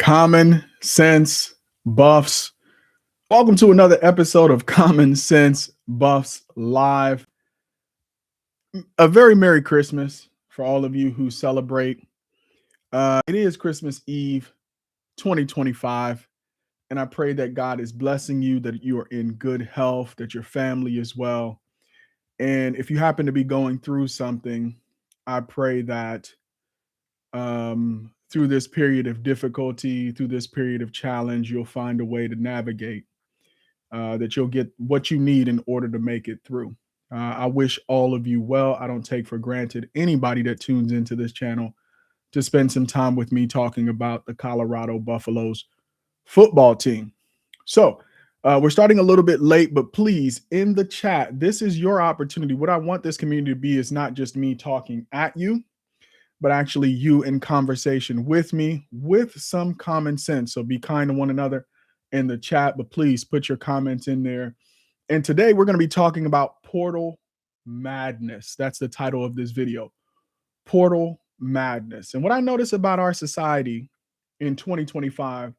Common Sense Buffs. Welcome to another episode of Common Sense Buffs Live. A very Merry Christmas for all of you who celebrate. It is Christmas Eve 2025, and I pray that God is blessing you, that you are in good health, that your family is well. And if you happen to be going through something, I pray that through this period of difficulty, through this period of challenge, you'll find a way to navigate, that you'll get what you need in order to make it through. I wish all of you well. I don't take for granted anybody that tunes into this channel to spend some time with me talking about the Colorado Buffaloes football team. So we're starting a little bit late, but please, in the chat, this is your opportunity. What I want this community to be is not just me talking at you, but actually you in conversation with me with some common sense. So be kind to one another in the chat, but please put your comments in there. And today we're going to be talking about Portal Madness. That's the title of this video, Portal Madness. And what I notice about our society in 2025,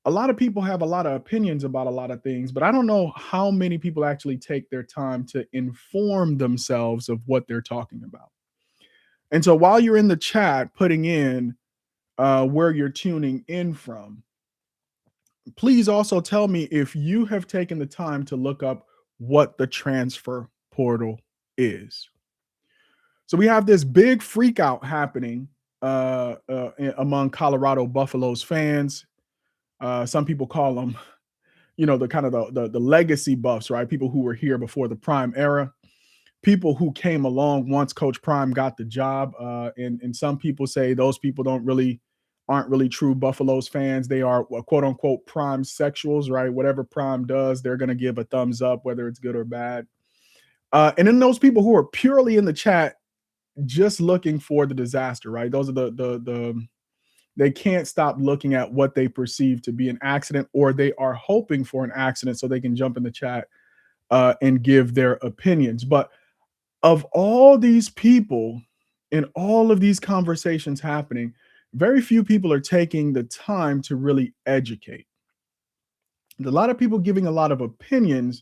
a lot of people have a lot of opinions about a lot of things, but I don't know how many people actually take their time to inform themselves of what they're talking about. And so while you're in the chat putting in where you're tuning in from, please also tell me if you have taken the time to look up what the transfer portal is. So we have this big freak out happening among Colorado Buffaloes fans. Some people call them, the kind of the legacy buffs, right? People who were here before the Prime era. People who came along once Coach Prime got the job. And some people say those people aren't really true Buffaloes fans. They are quote unquote Prime sexuals, right? Whatever Prime does, they're going to give a thumbs up, whether it's good or bad. And then those people who are purely in the chat, just looking for the disaster, right? Those are they can't stop looking at what they perceive to be an accident, or they are hoping for an accident so they can jump in the chat and give their opinions. But of all these people in all of these conversations happening, very few people are taking the time to really educate. There's a lot of people giving a lot of opinions,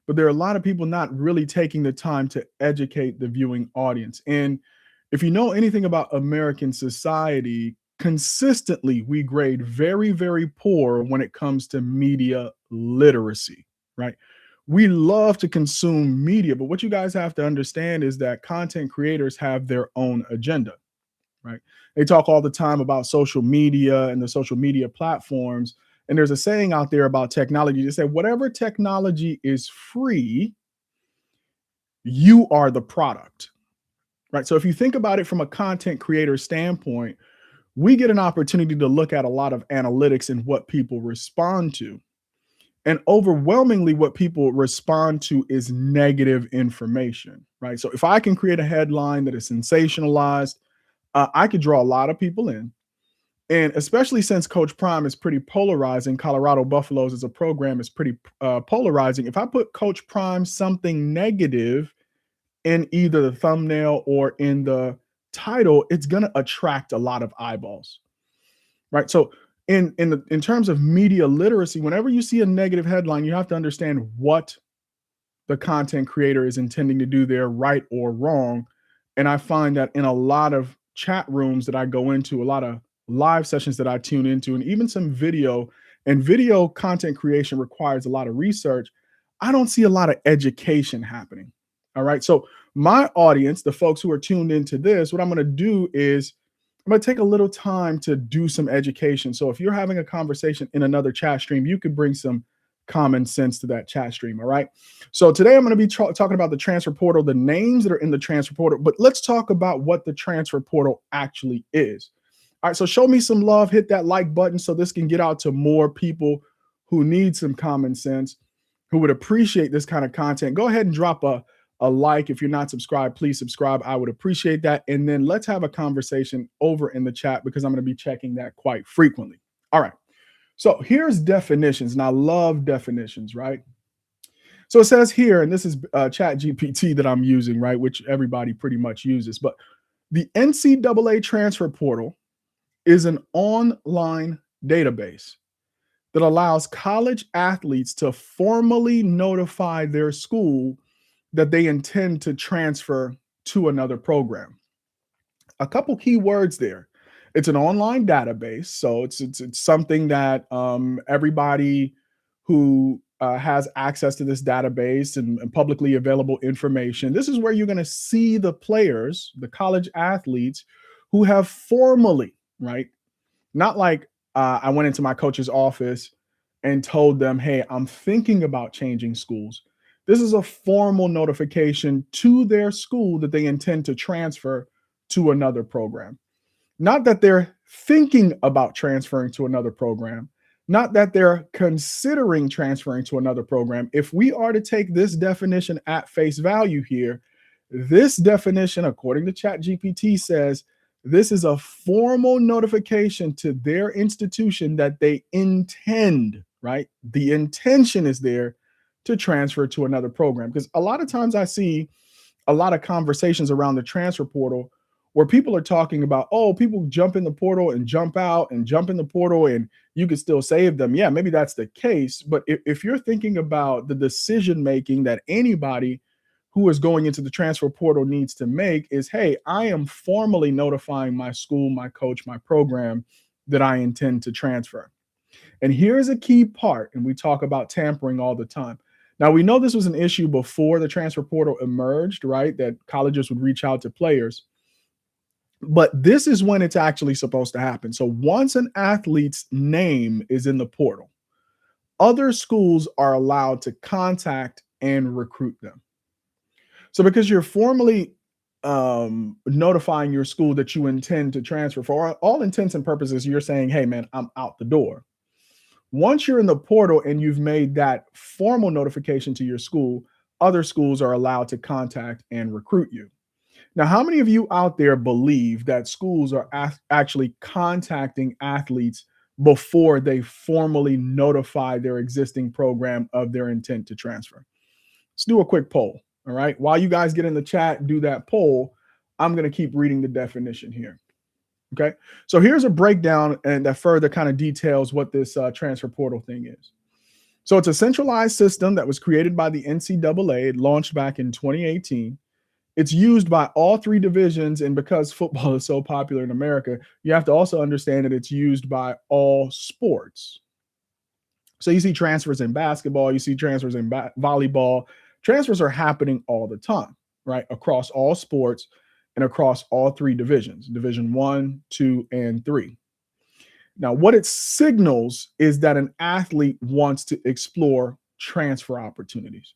but there are a lot of people not really taking the time to educate the viewing audience. And if you know anything about American society, consistently we grade very, very poor when it comes to media literacy, right? We love to consume media, but what you guys have to understand is that content creators have their own agenda, right? They talk all the time about social media and the social media platforms. And there's a saying out there about technology. They say, whatever technology is free, you are the product, right? So if you think about it from a content creator standpoint, we get an opportunity to look at a lot of analytics and what people respond to. And overwhelmingly, what people respond to is negative information, right? So if I can create a headline that is sensationalized, I could draw a lot of people in. And especially since Coach Prime is pretty polarizing, Colorado Buffaloes as a program is pretty polarizing. If I put Coach Prime something negative in either the thumbnail or in the title, it's going to attract a lot of eyeballs, right? So in terms of media literacy, whenever you see a negative headline, you have to understand what the content creator is intending to do there, right or wrong. And I find that in a lot of chat rooms that I go into, a lot of live sessions that I tune into, and even some video, and video content creation requires a lot of research, I don't see a lot of education happening. All right. So my audience, the folks who are tuned into this, what I'm going to do is I'm going to take a little time to do some education. So if you're having a conversation in another chat stream, you could bring some common sense to that chat stream. All right. So today I'm going to be talking about the transfer portal, the names that are in the transfer portal, but let's talk about what the transfer portal actually is. All right. So show me some love, hit that like button so this can get out to more people who need some common sense, who would appreciate this kind of content. Go ahead and drop a like. If you're not subscribed, please subscribe. I would appreciate that. And then let's have a conversation over in the chat because I'm going to be checking that quite frequently. All right. So here's definitions, and I love definitions, right? So it says here, and this is ChatGPT that I'm using, right, which everybody pretty much uses, but the NCAA transfer portal is an online database that allows college athletes to formally notify their school that they intend to transfer to another program. A couple key words there. It's an online database, so it's something that everybody who has access to this database and publicly available information. This is where you're going to see the players, the college athletes who have formally, right? Not like I went into my coach's office and told them, hey, I'm thinking about changing schools. This is a formal notification to their school that they intend to transfer to another program. Not that they're thinking about transferring to another program, not that they're considering transferring to another program. If we are to take this definition at face value here, this definition, according to ChatGPT, says this is a formal notification to their institution that they intend, right? The intention is there to transfer to another program. Because a lot of times I see a lot of conversations around the transfer portal where people are talking about, oh, people jump in the portal and jump out and jump in the portal and you could still save them. Yeah, maybe that's the case. But if you're thinking about the decision making that anybody who is going into the transfer portal needs to make is, hey, I am formally notifying my school, my coach, my program that I intend to transfer. And here's a key part, and we talk about tampering all the time. Now, we know this was an issue before the transfer portal emerged, right? That colleges would reach out to players. But this is when it's actually supposed to happen. So once an athlete's name is in the portal, other schools are allowed to contact and recruit them. So because you're formally notifying your school that you intend to transfer, for all intents and purposes, you're saying, hey, man, I'm out the door. Once you're in the portal and you've made that formal notification to your school, other schools are allowed to contact and recruit you. Now, how many of you out there believe that schools are actually contacting athletes before they formally notify their existing program of their intent to transfer? Let's do a quick poll. All right. While you guys get in the chat, do that poll. I'm going to keep reading the definition here. Okay. So here's a breakdown and that further kind of details what this transfer portal thing is. So it's a centralized system that was created by the NCAA. It launched back in 2018. It's used by all three divisions. And because football is so popular in America, you have to also understand that it's used by all sports. So you see transfers in basketball, you see transfers in volleyball. Transfers are happening all the time, right? Across all sports and across all three divisions, Division 1, 2, and 3. Now, what it signals is that an athlete wants to explore transfer opportunities,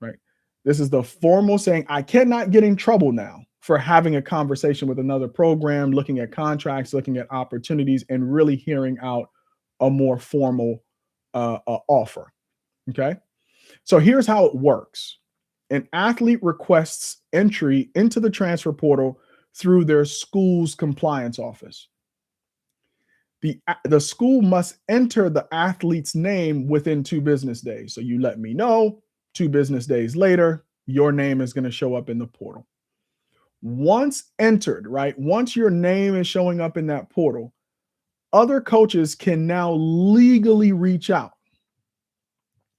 right? This is the formal saying, I cannot get in trouble now for having a conversation with another program, looking at contracts, looking at opportunities, and really hearing out a more formal offer, okay? So here's how it works. An athlete requests entry into the transfer portal through their school's compliance office. The school must enter the athlete's name within 2 business days. So you let me know, 2 business days later, your name is going to show up in the portal. Once entered, right? Once your name is showing up in that portal, other coaches can now legally reach out.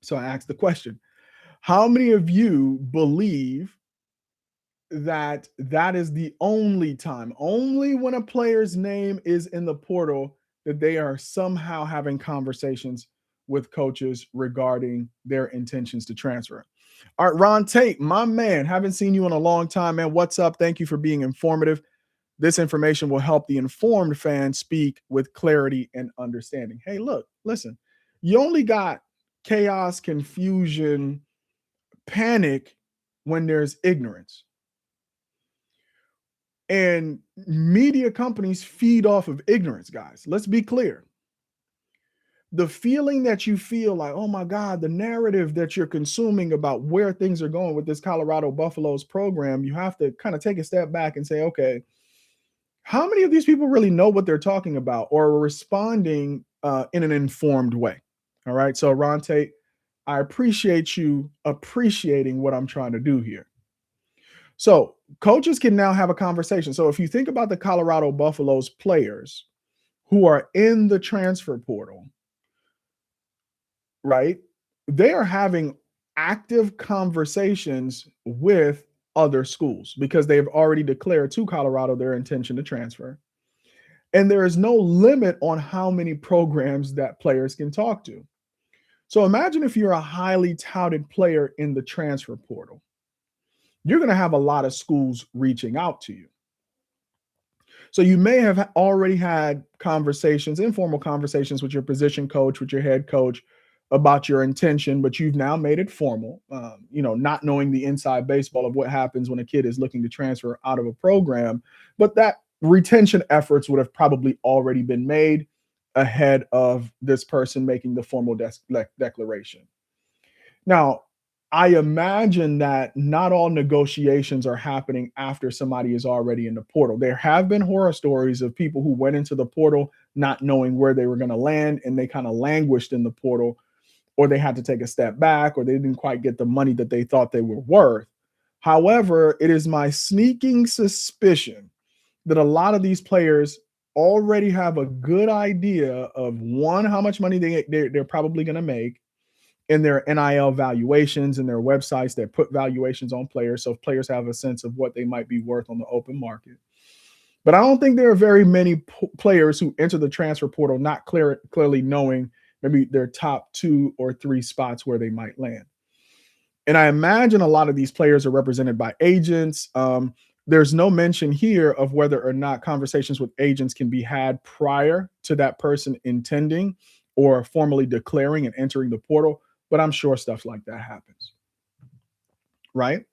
So I asked the question, how many of you believe that that is the only time, only when a player's name is in the portal, that they are somehow having conversations with coaches regarding their intentions to transfer? All right, Ron Tate, my man, haven't seen you in a long time, man. What's up? Thank you for being informative. This information will help the informed fan speak with clarity and understanding. Hey, look, listen, you only got chaos, confusion, panic when there's ignorance. And media companies feed off of ignorance, guys. Let's be clear. The feeling that you feel like, oh my God, the narrative that you're consuming about where things are going with this Colorado Buffaloes program, you have to kind of take a step back and say, okay, how many of these people really know what they're talking about or are responding in an informed way? All right. So, Ron Tate, I appreciate you appreciating what I'm trying to do here. So coaches can now have a conversation. So if you think about the Colorado Buffaloes players who are in the transfer portal, right? They are having active conversations with other schools because they've already declared to Colorado their intention to transfer. And there is no limit on how many programs that players can talk to. So imagine if you're a highly touted player in the transfer portal, you're going to have a lot of schools reaching out to you. So you may have already had conversations, informal conversations with your position coach, with your head coach about your intention, but you've now made it formal. Not knowing the inside baseball of what happens when a kid is looking to transfer out of a program, but that retention efforts would have probably already been made ahead of this person making the formal declaration. Now, I imagine that not all negotiations are happening after somebody is already in the portal. There have been horror stories of people who went into the portal not knowing where they were going to land, and they kind of languished in the portal, or they had to take a step back, or they didn't quite get the money that they thought they were worth. However, it is my sneaking suspicion that a lot of these players already have a good idea of, one, how much money they're probably going to make in their NIL valuations and their websites that put valuations on players. So players have a sense of what they might be worth on the open market. But I don't think there are very many players who enter the transfer portal not clearly knowing maybe their top 2 or 3 spots where they might land. And I imagine a lot of these players are represented by agents. There's no mention here of whether or not conversations with agents can be had prior to that person intending or formally declaring and entering the portal, but I'm sure stuff like that happens. Right?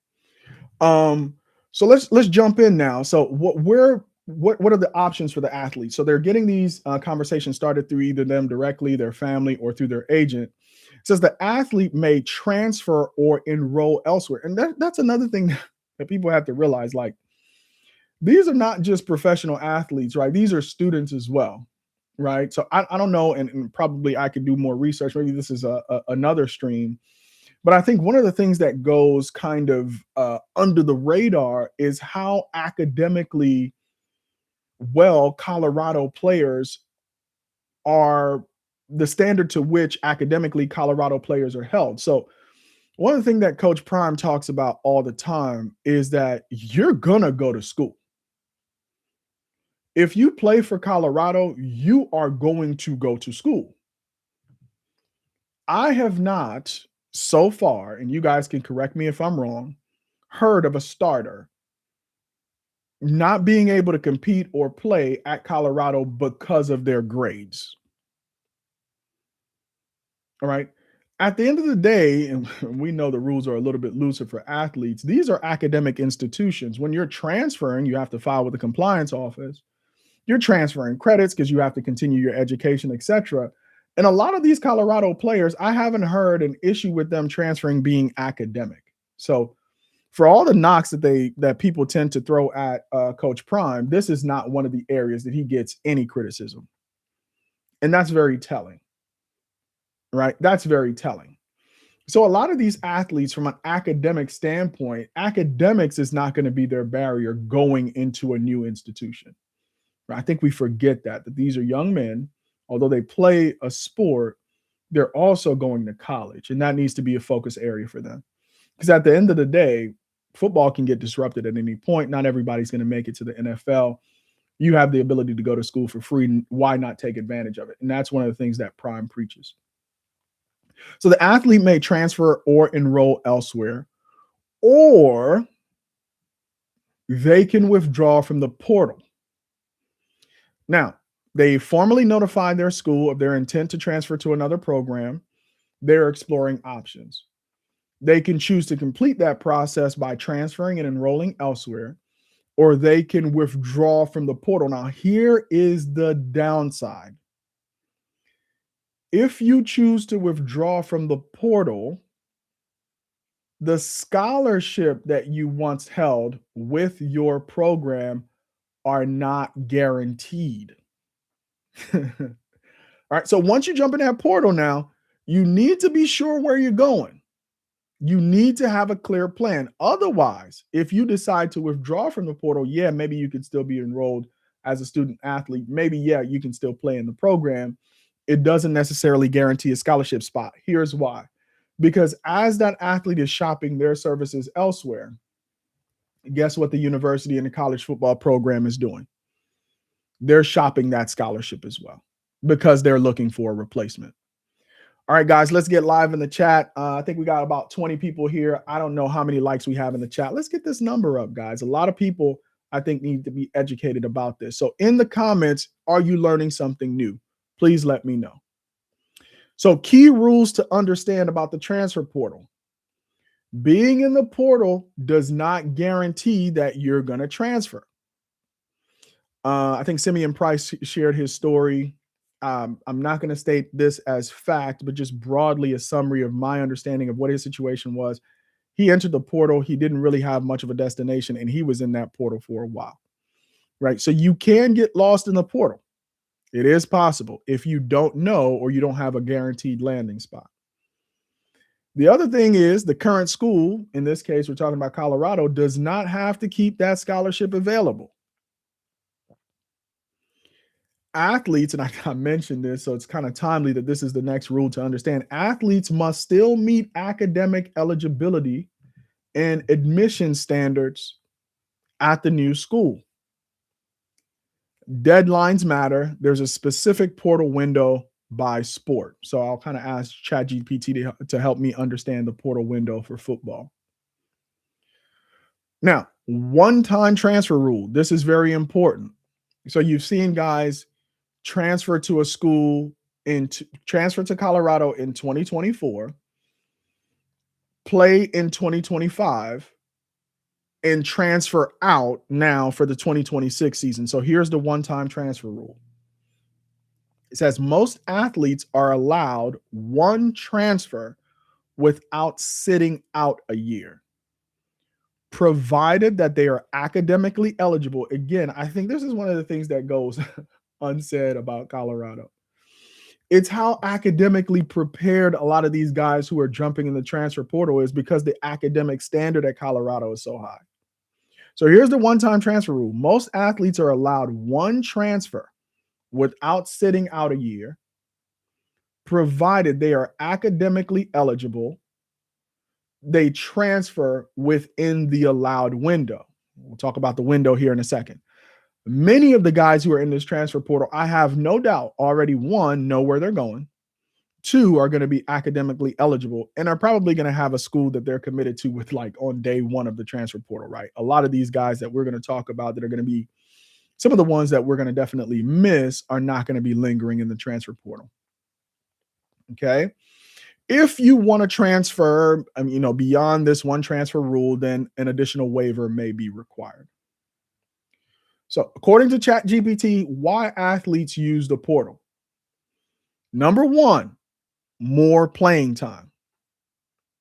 So let's jump in now. So what are the options for the athletes? So they're getting these conversations started through either them directly, their family, or through their agent. It says the athlete may transfer or enroll elsewhere. And that's another thing that people have to realize. Like, these are not just professional athletes, right? These are students as well, right? So I don't know, and probably I could do more research. Maybe this is another stream. But I think one of the things that goes kind of under the radar is how academically well Colorado players are, the standard to which academically Colorado players are held. So one of the things that Coach Prime talks about all the time is that you're going to go to school. If you play for Colorado, you are going to go to school. I have not so far, and you guys can correct me if I'm wrong, heard of a starter not being able to compete or play at Colorado because of their grades. All right. At the end of the day, and we know the rules are a little bit looser for athletes, these are academic institutions. When you're transferring, you have to file with the compliance office. You're transferring credits because you have to continue your education, etc. And a lot of these Colorado players, I haven't heard an issue with them transferring being academic. So for all the knocks that people tend to throw at Coach Prime, this is not one of the areas that he gets any criticism. And that's very telling, right? That's very telling. So a lot of these athletes, from an academic standpoint, academics is not going to be their barrier going into a new institution. Right? I think we forget that these are young men, although they play a sport, they're also going to college, and that needs to be a focus area for them. Because at the end of the day, football can get disrupted at any point. Not everybody's going to make it to the NFL. You have the ability to go to school for free. Why not take advantage of it? And that's one of the things that Prime preaches. So the athlete may transfer or enroll elsewhere, or they can withdraw from the portal. Now, they formally notify their school of their intent to transfer to another program. They're exploring options. They can choose to complete that process by transferring and enrolling elsewhere, or they can withdraw from the portal. Now, here is the downside. If you choose to withdraw from the portal, the scholarship that you once held with your program are not guaranteed. All right. So once you jump in that portal now, you need to be sure where you're going. You need to have a clear plan. Otherwise, if you decide to withdraw from the portal, yeah, maybe you could still be enrolled as a student athlete, maybe, yeah, you can still play in the program. It doesn't necessarily guarantee a scholarship spot. Here's why. Because as that athlete is shopping their services elsewhere, guess what the university and the college football program is doing? They're shopping that scholarship as well because they're looking for a replacement. All right, guys, let's get live in the chat. I think we got about 20 people here. I don't know how many likes we have in the chat. Let's get this number up, guys. A lot of people, I think, need to be educated about this. So in the comments, are you learning something new? Please let me know. So key rules to understand about the transfer portal. Being in the portal does not guarantee that you're going to transfer. I think Simeon Price shared his story. I'm not going to state this as fact, but just broadly a summary of my understanding of what his situation was. He entered the portal. He didn't really have much of a destination, and he was in that portal for a while, right? So you can get lost in the portal. It is possible if you don't know or you don't have a guaranteed landing spot. The other thing is the current school, in this case, we're talking about Colorado, does not have to keep that scholarship available. Athletes, and I mentioned this, so it's kind of timely that this is the next rule to understand. Athletes must still meet academic eligibility and admission standards at the new school. Deadlines matter. There's a specific portal window by sport. So I'll kind of ask ChatGPT to help me understand the portal window for football. Now, one-time transfer rule. This is very important. So you've seen guys transfer to a school transfer to Colorado in 2024, play in 2025, and transfer out now for the 2026 season. So here's the one-time transfer rule. It says most athletes are allowed one transfer without sitting out a year, provided that they are academically eligible. Again, I think this is one of the things that goes unsaid about Colorado. It's how academically prepared a lot of these guys who are jumping in the transfer portal is because the academic standard at Colorado is so high. So here's the one-time transfer rule. Most athletes are allowed one transfer without sitting out a year, provided they are academically eligible. They transfer within the allowed window. We'll talk about the window here in a second. Many of the guys who are in this transfer portal, I have no doubt already, one, know where they're going. Two, are going to be academically eligible and are probably going to have a school that they're committed to with like on day one of the transfer portal, right? A lot of these guys that we're going to talk about that are going to be some of the ones that we're going to definitely miss are not going to be lingering in the transfer portal. Okay. If you want to transfer, beyond this one transfer rule, then an additional waiver may be required. So according to ChatGPT, why athletes use the portal? Number one, more playing time.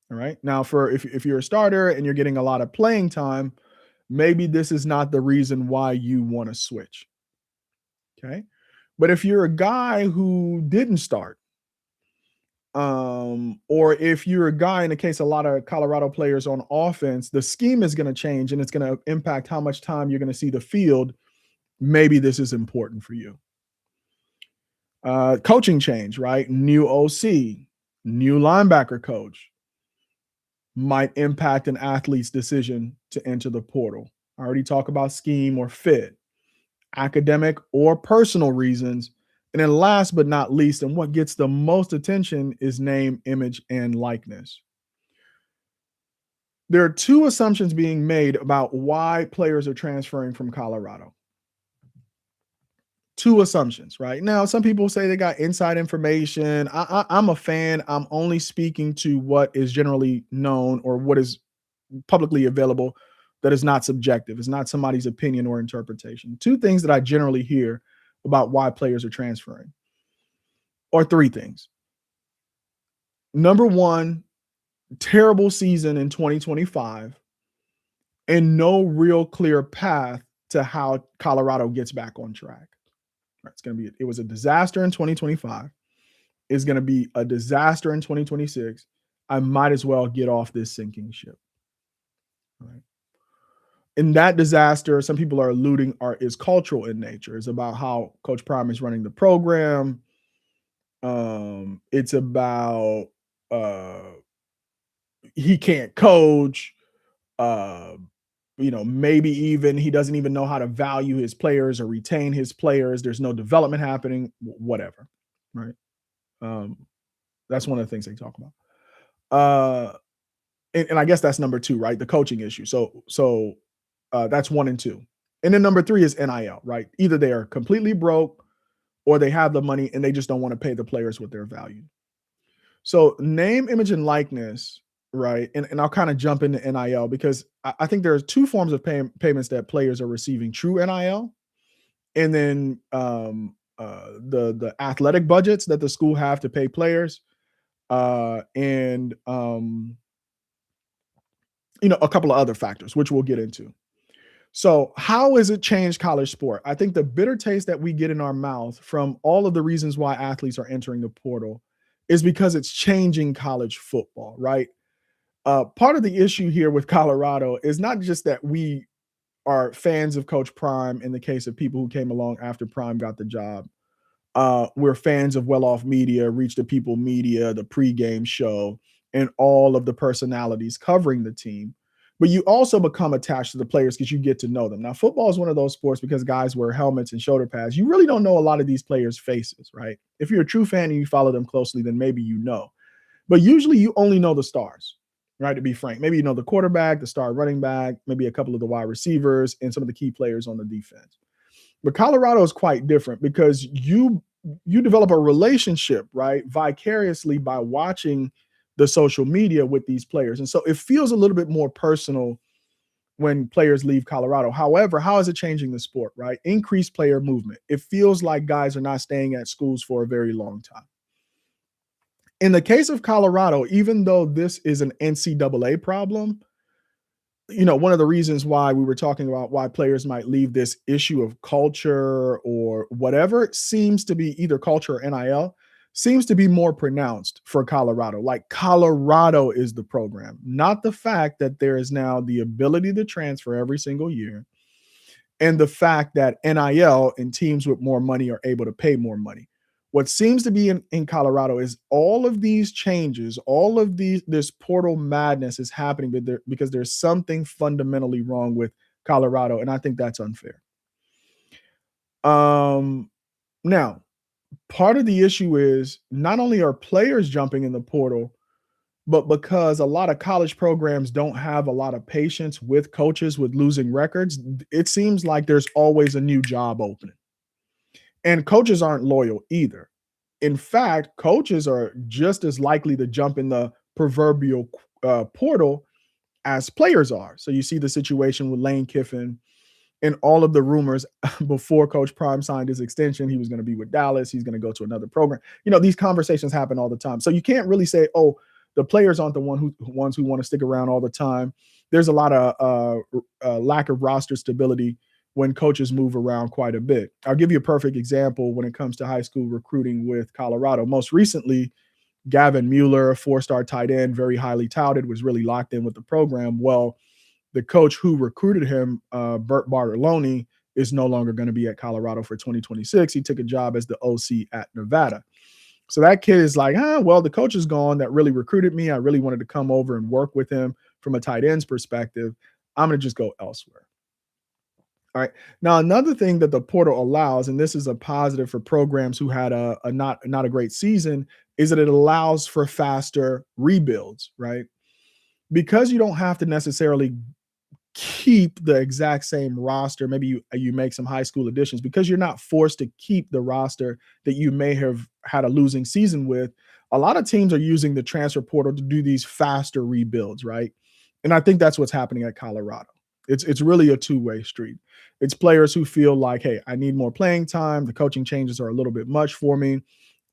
All right. Now, if you're a starter and you're getting a lot of playing time, maybe this is not the reason why you want to switch. Okay. But if you're a guy who didn't start, or if you're a guy, in the case of a lot of Colorado players on offense, the scheme is going to change and it's going to impact how much time you're going to see the field. Maybe this is important for you. Coaching change, right? New OC, new linebacker coach might impact an athlete's decision to enter the portal. I already talked about scheme or fit, academic or personal reasons. And then last but not least, and what gets the most attention, is name, image, and likeness. There are two assumptions being made about why players are transferring from Colorado. Two assumptions, right? Now, some people say they got inside information. I'm a fan. I'm only speaking to what is generally known or what is publicly available that is not subjective. It's not somebody's opinion or interpretation. Two things that I generally hear about why players are transferring, or three things. Number one, terrible season in 2025 and no real clear path to how Colorado gets back on track. It was a disaster in 2025. It's going to be a disaster in 2026. I might as well get off this sinking ship. All right. in that disaster, some people are alluding is cultural in nature. It's about how Coach Prime is running the program. It's about uh, he can't coach. Uh, maybe even he doesn't even know how to value his players or retain his players. There's no development happening. Whatever, right? Um, that's one of the things they talk about. Uh, and I guess that's number two, right? The coaching issue. So that's one and two. And then number three is NIL, right? Either they are completely broke or they have the money and they just don't want to pay the players what they're valued. So name, image, and likeness, right? And I'll kind of jump into NIL because I think there's two forms of payments that players are receiving: true NIL, and then the athletic budgets that the school have to pay players, and a couple of other factors, which we'll get into. So, how has it changed college sport? I think the bitter taste that we get in our mouth from all of the reasons why athletes are entering the portal is because it's changing college football, right? Part of the issue here with Colorado is not just that we are fans of Coach Prime in the case of people who came along after Prime got the job. We're fans of Well Off Media, Reach the People Media, the pregame show, and all of the personalities covering the team. But you also become attached to the players because you get to know them. Now, football is one of those sports because guys wear helmets and shoulder pads. You really don't know a lot of these players' faces, right? If you're a true fan and you follow them closely, then maybe you know. But usually you only know the stars, right? To be frank, maybe you know the quarterback, the star running back, maybe a couple of the wide receivers, and some of the key players on the defense. But Colorado is quite different because you develop a relationship, right, vicariously by watching the social media with these players. And so it feels a little bit more personal when players leave Colorado. However, how is it changing the sport, right? Increased player movement. It feels like guys are not staying at schools for a very long time. In the case of Colorado, even though this is an NCAA problem, one of the reasons why we were talking about why players might leave this issue of culture or whatever seems to be either culture or NIL seems to be more pronounced for Colorado. Like Colorado is the program, not the fact that there is now the ability to transfer every single year and the fact that NIL and teams with more money are able to pay more money. What seems to be in Colorado is all of these changes, all of this portal madness is happening because there's something fundamentally wrong with Colorado, and I think that's unfair. Now, part of the issue is not only are players jumping in the portal, but because a lot of college programs don't have a lot of patience with coaches with losing records, it seems like there's always a new job opening. And coaches aren't loyal either. In fact, coaches are just as likely to jump in the proverbial portal as players are. So you see the situation with Lane Kiffin and all of the rumors before Coach Prime signed his extension. He was going to be with Dallas. He's going to go to another program. These conversations happen all the time. So you can't really say, oh, the players aren't the ones who want to stick around all the time. There's a lot of lack of roster stability when coaches move around quite a bit. I'll give you a perfect example when it comes to high school recruiting with Colorado. Most recently, Gavin Mueller, a four-star tight end, very highly touted, was really locked in with the program. Well, the coach who recruited him, Bert Bartolone, is no longer going to be at Colorado for 2026. He took a job as the OC at Nevada. So that kid is like, well, the coach is gone that really recruited me. I really wanted to come over and work with him from a tight end's perspective. I'm going to just go elsewhere. All right. Now, another thing that the portal allows, and this is a positive for programs who had a not a great season, is that it allows for faster rebuilds, right? Because you don't have to necessarily keep the exact same roster. Maybe you make some high school additions because you're not forced to keep the roster that you may have had a losing season with. A lot of teams are using the transfer portal to do these faster rebuilds, right? And I think that's what's happening at Colorado. It's really a two-way street. It's players who feel like, hey, I need more playing time. The coaching changes are a little bit much for me.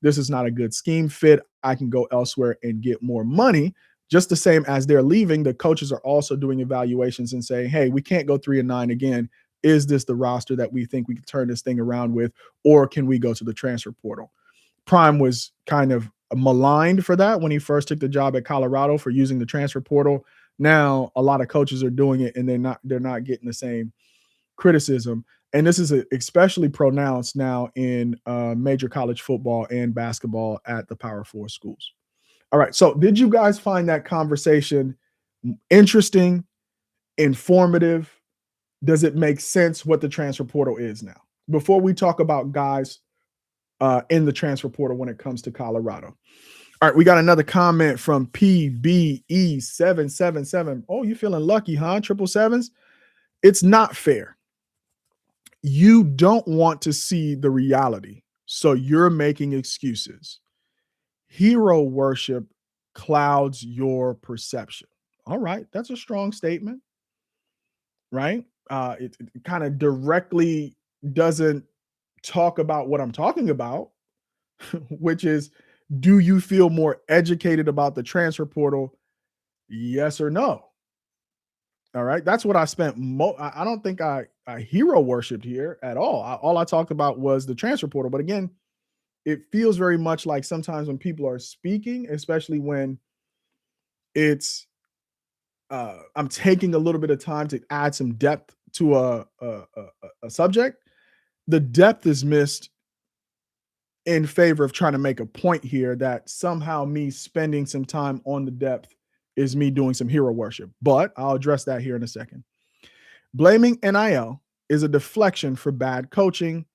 This is not a good scheme fit. I can go elsewhere and get more money. Just the same as they're leaving, the coaches are also doing evaluations and saying, hey, we can't go 3-9 again. Is this the roster that we think we can turn this thing around with, or can we go to the transfer portal? Prime was kind of maligned for that when he first took the job at Colorado for using the transfer portal. Now, a lot of coaches are doing it and they're not getting the same criticism. And this is especially pronounced now in major college football and basketball at the Power Four schools. All right. So, did you guys find that conversation interesting, informative? Does it make sense what the transfer portal is now? Before we talk about guys in the transfer portal when it comes to Colorado. All right, we got another comment from PBE777. Oh, you feeling lucky, huh? Triple sevens? It's not fair. You don't want to see the reality, so you're making excuses. Hero worship clouds your perception. All right, that's a strong statement, right? It kind of directly doesn't talk about what I'm talking about, which is, do you feel more educated about the transfer portal? Yes or no? All right. That's what I spent. I don't think I hero worshipped here at all. All I talked about was the transfer portal. But again, it feels very much like sometimes when people are speaking, especially when it's I'm taking a little bit of time to add some depth to a subject, the depth is missed in favor of trying to make a point here that somehow me spending some time on the depth is me doing some hero worship. But I'll address that here in a second. Blaming NIL is a deflection for bad coaching,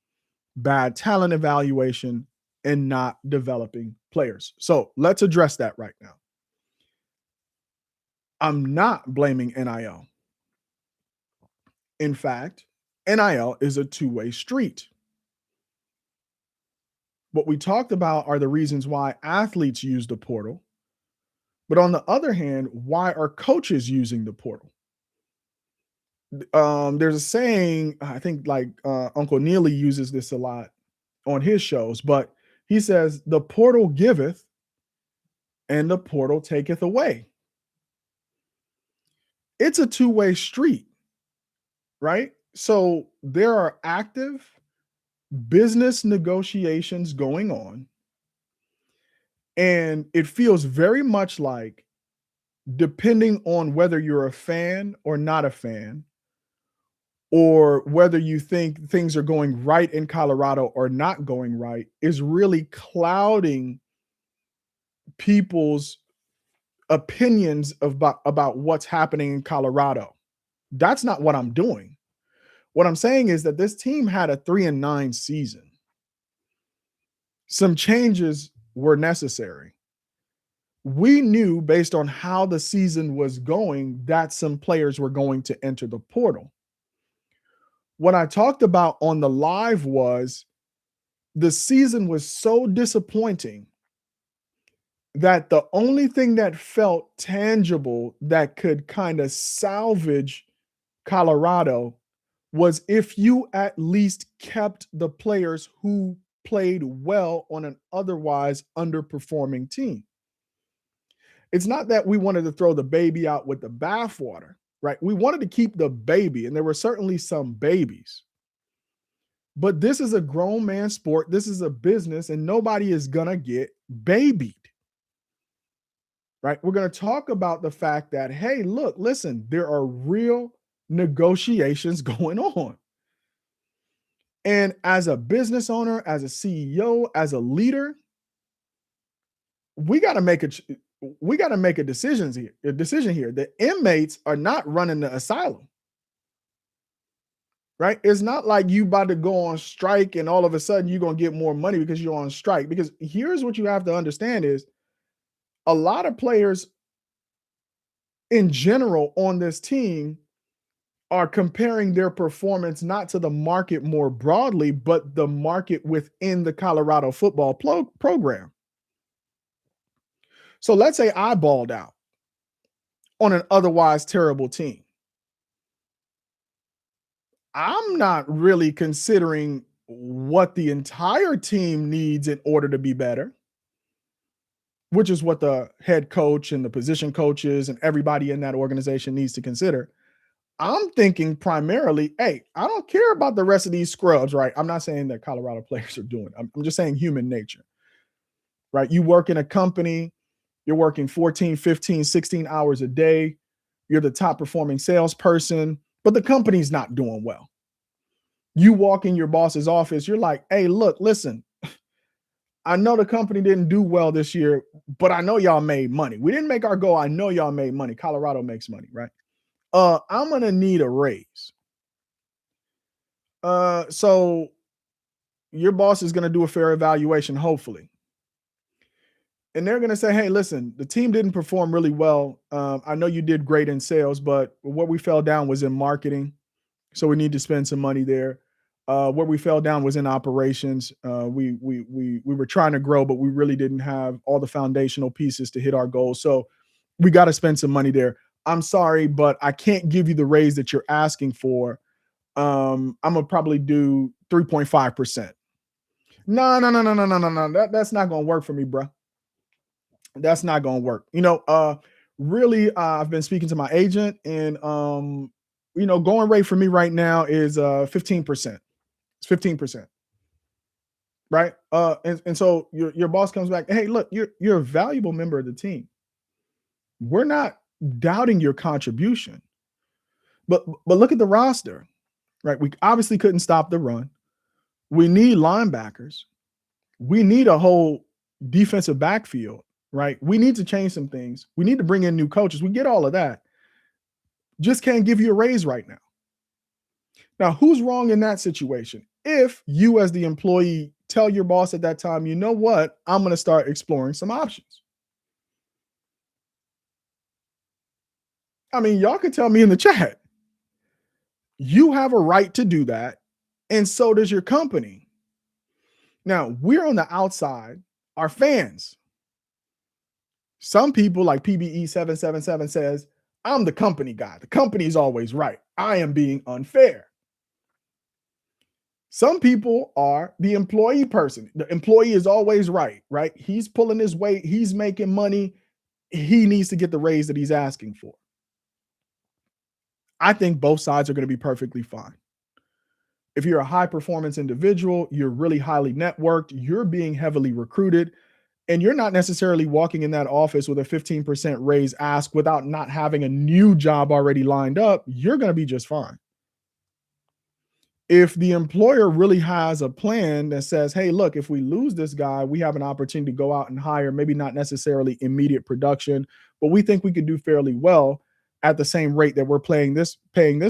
bad talent evaluation, and not developing players. So let's address that right now. I'm not blaming NIL. In fact, NIL is a two-way street. What we talked about are the reasons why athletes use the portal. But on the other hand, why are coaches using the portal? There's a saying, I think like Uncle Neely uses this a lot on his shows, but he says, the portal giveth and the portal taketh away. It's a two-way street, right? So there are active business negotiations going on. And it feels very much like, depending on whether you're a fan or not a fan, or whether you think things are going right in Colorado or not going right, is really clouding people's opinions about what's happening in Colorado. That's not what I'm doing. What I'm saying is that this team had a 3-9 season. Some changes were necessary. We knew based on how the season was going that some players were going to enter the portal. What I talked about on the live was the season was so disappointing that the only thing that felt tangible that could kind of salvage Colorado was if you at least kept the players who played well on an otherwise underperforming team. It's not that we wanted to throw the baby out with the bathwater, right? We wanted to keep the baby, and there were certainly some babies. But this is a grown man sport. This is a business, and nobody is going to get babied, right? We're going to talk about the fact that, hey, look, listen, there are real negotiations going on. And as a business owner, as a CEO, as a leader, we got to make a decision here. The inmates are not running the asylum. Right? It's not like you about to go on strike and all of a sudden you're going to get more money because you're on strike. Because here's what you have to understand is a lot of players in general on this team are comparing their performance not to the market more broadly, but the market within the Colorado football program. So let's say I balled out on an otherwise terrible team. I'm not really considering what the entire team needs in order to be better, which is what the head coach and the position coaches and everybody in that organization needs to consider. I'm thinking primarily, hey, I don't care about the rest of these scrubs, right? I'm not saying that Colorado players are doing it. I'm just saying human nature, right? You work in a company, you're working 14, 15, 16 hours a day. You're the top performing salesperson, but the company's not doing well. You walk in your boss's office, you're like, hey, look, listen, I know the company didn't do well this year, but I know y'all made money. We didn't make our goal. I know y'all made money. Colorado makes money, right? I'm gonna need a raise. So your boss is gonna do a fair evaluation, hopefully. And they're gonna say, hey, listen, the team didn't perform really well. I know you did great in sales, but what we fell down was in marketing. So we need to spend some money there. Where we fell down was in operations. We were trying to grow, but we really didn't have all the foundational pieces to hit our goals. So we got to spend some money there. I'm sorry, but I can't give you the raise that you're asking for. I'm gonna probably do 3.5%. No, no, no, no, no, no, no, no. That's not gonna work for me, bro. That's not gonna work. Really, I've been speaking to my agent, and going rate for me right now is 15%. It's 15%, right? And so your boss comes back, hey, look, you're a valuable member of the team. We're not doubting your contribution, but look at the roster, right? We obviously couldn't stop the run. We need linebackers. We need a whole defensive backfield, right? We need to change some things. We need to bring in new coaches. We get all of that. Just can't give you a raise right now. Now, who's wrong in that situation? If you, as the employee, tell your boss at that time, you know what, I'm going to start exploring some options. I mean, y'all can tell me in the chat. You have a right to do that, and so does your company. Now, we're on the outside, our fans. Some people, like PBE777 says, I'm the company guy. The company's always right. I am being unfair. Some people are the employee person. The employee is always right? He's pulling his weight. He's making money. He needs to get the raise that he's asking for. I think both sides are going to be perfectly fine. If you're a high performance individual, you're really highly networked, you're being heavily recruited, and you're not necessarily walking in that office with a 15% raise ask without not having a new job already lined up, you're going to be just fine. If the employer really has a plan that says, hey, look, if we lose this guy, we have an opportunity to go out and hire, maybe not necessarily immediate production, but we think we could do fairly well at the same rate that we're paying this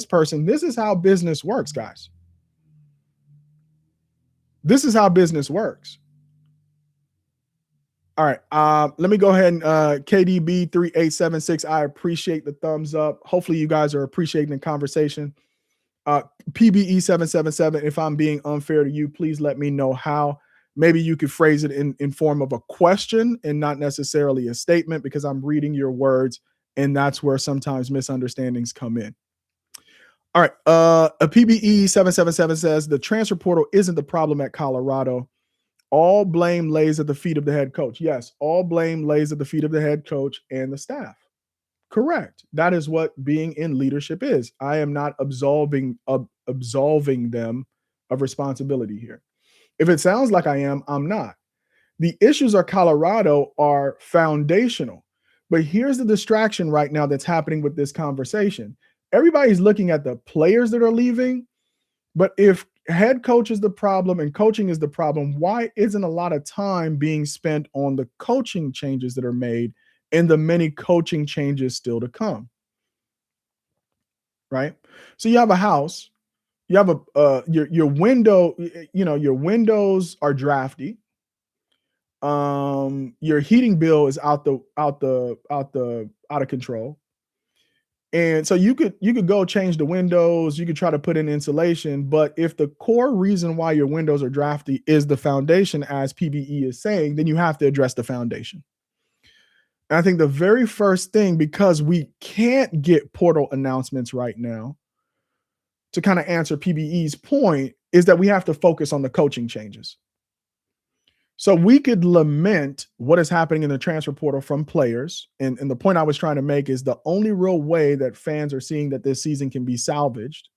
person. This is how business works, guys. This is how business works. All right. Let me go ahead and KDB3876. I appreciate the thumbs up. Hopefully you guys are appreciating the conversation. PBE777, if I'm being unfair to you, please let me know how. Maybe you could phrase it in form of a question and not necessarily a statement, because I'm reading your words, and that's where sometimes misunderstandings come in. All right. A PBE777 says the transfer portal isn't the problem at Colorado. All blame lays at the feet of the head coach. Yes, all blame lays at the feet of the head coach and the staff. Correct. That is what being in leadership is. I am not absolving them of responsibility here. If it sounds like I am, I'm not. The issues of Colorado are foundational. But here's the distraction right now that's happening with this conversation. Everybody's looking at the players that are leaving, but if head coach is the problem and coaching is the problem, why isn't a lot of time being spent on the coaching changes that are made and the many coaching changes still to come? Right? So you have a house, you have your window, your windows are drafty. Your heating bill is out of control. And so you could go change the windows, you could try to put in insulation, but if the core reason why your windows are drafty is the foundation, as PBE is saying, then you have to address the foundation. And I think the very first thing, because we can't get portal announcements right now, to kind of answer PBE's point, is that we have to focus on the coaching changes. So we could lament what is happening in the transfer portal from players. And the point I was trying to make is the only real way that fans are seeing that this season can be salvaged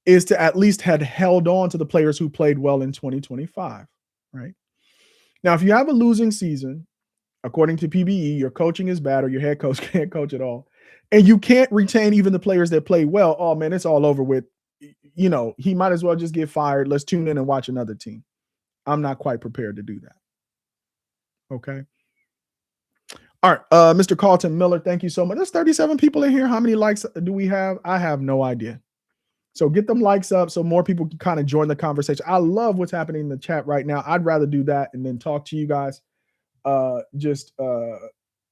is to at least had held on to the players who played well in 2025, right? Now, if you have a losing season, according to PBE, your coaching is bad or your head coach can't coach at all, and you can't retain even the players that play well. Oh man, it's all over with. He might as well just get fired. Let's tune in and watch another team. I'm not quite prepared to do that. Okay. All right. Mr. Carlton Miller, thank you so much. There's 37 people in here. How many likes do we have? I have no idea. So get them likes up so more people can kind of join the conversation. I love what's happening in the chat right now. I'd rather do that and then talk to you guys.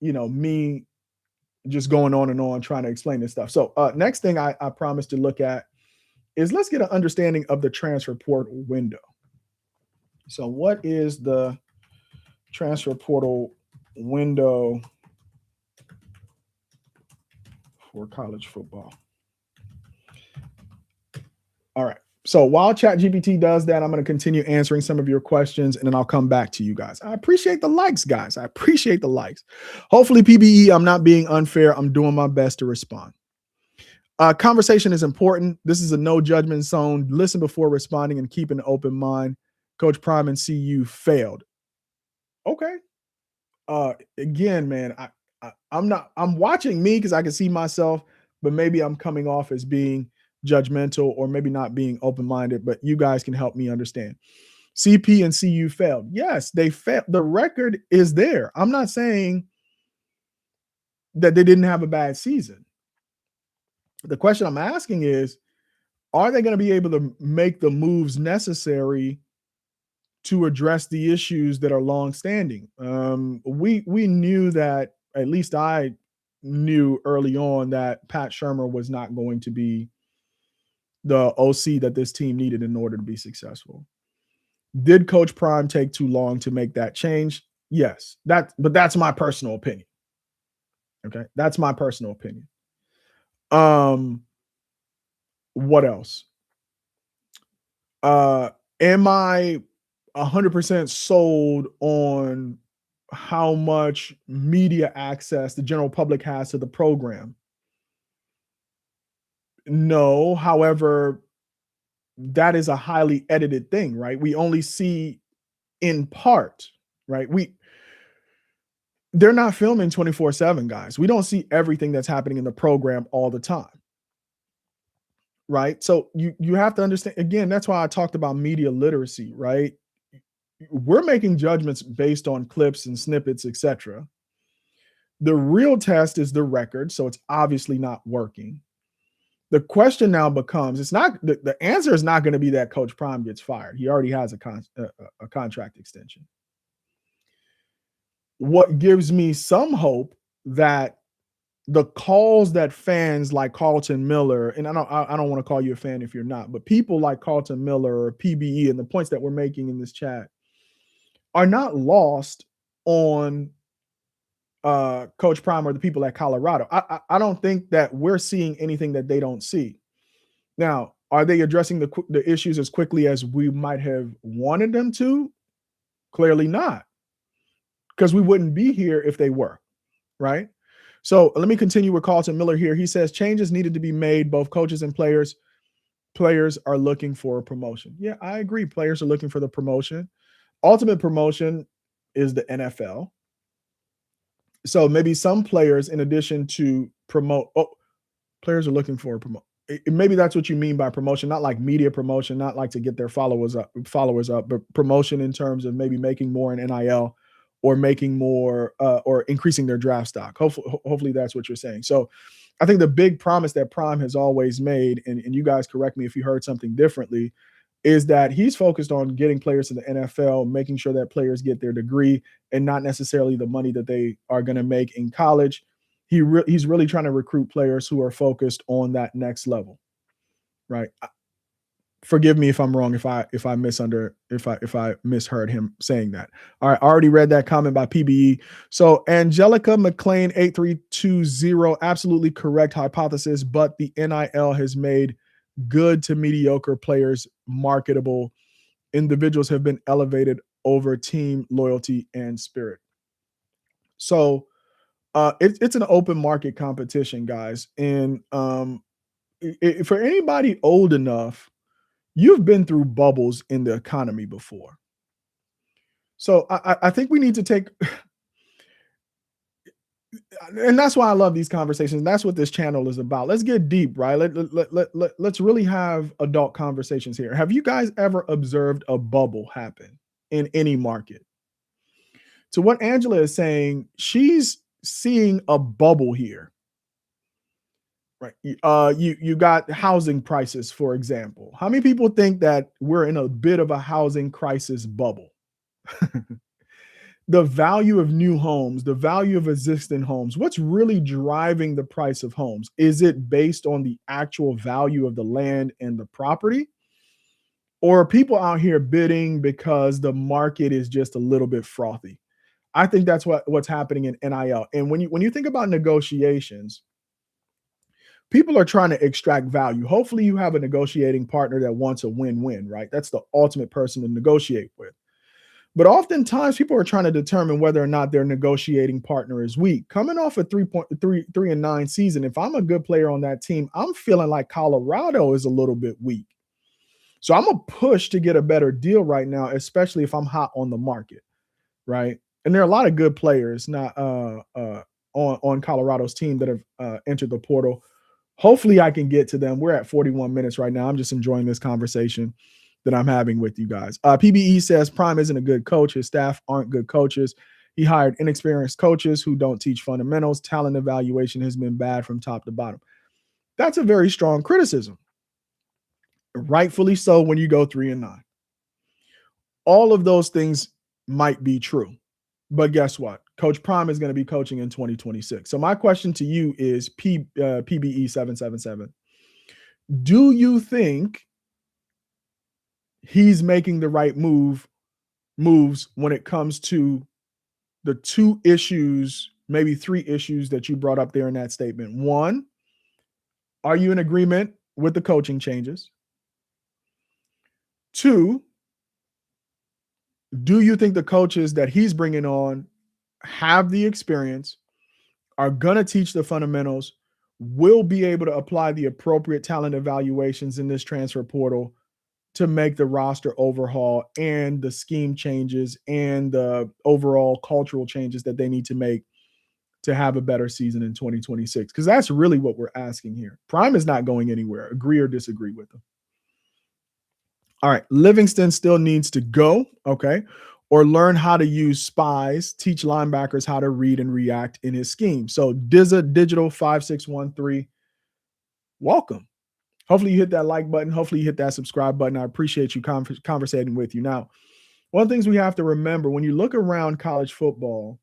Me just going on and on trying to explain this stuff. So next thing I promised to look at is let's get an understanding of the transfer portal window. So what is the transfer portal window for college football? All right. So while ChatGPT does that, I'm going to continue answering some of your questions and then I'll come back to you guys. I appreciate the likes, guys. I appreciate the likes. Hopefully, PBE, I'm not being unfair. I'm doing my best to respond. Conversation is important. This is a no judgment zone. Listen before responding and keep an open mind. Coach Prime and CU failed. Okay. Again, man, I'm watching me because I can see myself, but maybe I'm coming off as being judgmental or maybe not being open-minded, but you guys can help me understand. CP and CU failed. Yes, they failed. The record is there. I'm not saying that they didn't have a bad season. The question I'm asking is, are they going to be able to make the moves necessary to address the issues that are longstanding? We knew that, at least I knew early on, that Pat Shurmur was not going to be the OC that this team needed in order to be successful. Did Coach Prime take too long to make that change? Yes. But that's my personal opinion. Okay. That's my personal opinion. What else? Am I 100% sold on how much media access the general public has to the program? No. However, that is a highly edited thing, right? We only see in part, right? They're not filming 24/7, guys. We don't see everything that's happening in the program all the time. Right? So you have to understand, again, that's why I talked about media literacy, right? We're making judgments based on clips and snippets, etc. The real test is the record, so it's obviously not working. The question now becomes, it's not the answer is not going to be that Coach Prime gets fired. He already has a contract extension. What gives me some hope that the calls that fans like Carlton Miller, and I don't want to call you a fan if you're not, but people like Carlton Miller or PBE and the points that we're making in this chat are not lost on Coach Prime or the people at Colorado. I don't think that we're seeing anything that they don't see. Now, are they addressing the issues as quickly as we might have wanted them to? Clearly not, because we wouldn't be here if they were, right? So let me continue with Carlton Miller here. He says changes needed to be made. Both coaches and players are looking for a promotion. Yeah, I agree. Players are looking for the promotion. Ultimate promotion is the NFL. So maybe some players, in addition to players are looking for a promotion. Maybe that's what you mean by promotion, not like media promotion, not like to get their followers up, but promotion in terms of maybe making more in NIL or making more or increasing their draft stock. Hopefully that's what you're saying. So I think the big promise that Prime has always made, and you guys correct me if you heard something differently, is that he's focused on getting players to the NFL, making sure that players get their degree and not necessarily the money that they are going to make in college. He's really trying to recruit players who are focused on that next level, right? Forgive me if I'm wrong, if I misheard him saying that. All right, I already read that comment by PBE. So Angelica McLean 8320, absolutely correct hypothesis, but the NIL has made good to mediocre players marketable. Individuals have been elevated over team loyalty and spirit. So it's an open market competition, guys. And for anybody old enough, you've been through bubbles in the economy before. So I think we need to take And that's why I love these conversations. That's what this channel is about. Let's get deep, right? Let's really have adult conversations here. Have you guys ever observed a bubble happen in any market? To what Angela is saying, she's seeing a bubble here, right? You got housing prices, for example. How many people think that we're in a bit of a housing crisis bubble? The value of new homes, the value of existing homes, what's really driving the price of homes? Is it based on the actual value of the land and the property? Or are people out here bidding because the market is just a little bit frothy? I think that's what's happening in NIL. And when you think about negotiations, people are trying to extract value. Hopefully you have a negotiating partner that wants a win-win, right? That's the ultimate person to negotiate with. But oftentimes people are trying to determine whether or not their negotiating partner is weak. Coming off a 3.3 and 9 season, if I'm a good player on that team, I'm feeling like Colorado is a little bit weak. So I'm gonna push to get a better deal right now, especially if I'm hot on the market, right? And there are a lot of good players not on Colorado's team that have entered the portal. Hopefully, I can get to them. We're at 41 minutes right now. I'm just enjoying this conversation that I'm having with you guys. PBE says Prime isn't a good coach. His staff aren't good coaches. He hired inexperienced coaches who don't teach fundamentals. Talent evaluation has been bad from top to bottom. That's a very strong criticism. Rightfully so when you go 3-9. All of those things might be true. But guess what? Coach Prime is going to be coaching in 2026. So my question to you is PBE 777. Do you think he's making the right moves when it comes to the 2 issues, maybe 3 issues that you brought up there in that statement? 1, are you in agreement with the coaching changes? 2, do you think the coaches that he's bringing on have the experience, are going to teach the fundamentals, will be able to apply the appropriate talent evaluations in this transfer portal to make the roster overhaul and the scheme changes and the overall cultural changes that they need to make to have a better season in 2026? Because that's really what we're asking here. Prime is not going anywhere. Agree or disagree with them? All right. Livingston still needs to go. Okay. Or learn how to use spies, teach linebackers how to read and react in his scheme. So Dizza Digital 5613, welcome. Hopefully you hit that like button. Hopefully you hit that subscribe button. I appreciate you conversating with you. Now, one of the things we have to remember when you look around college football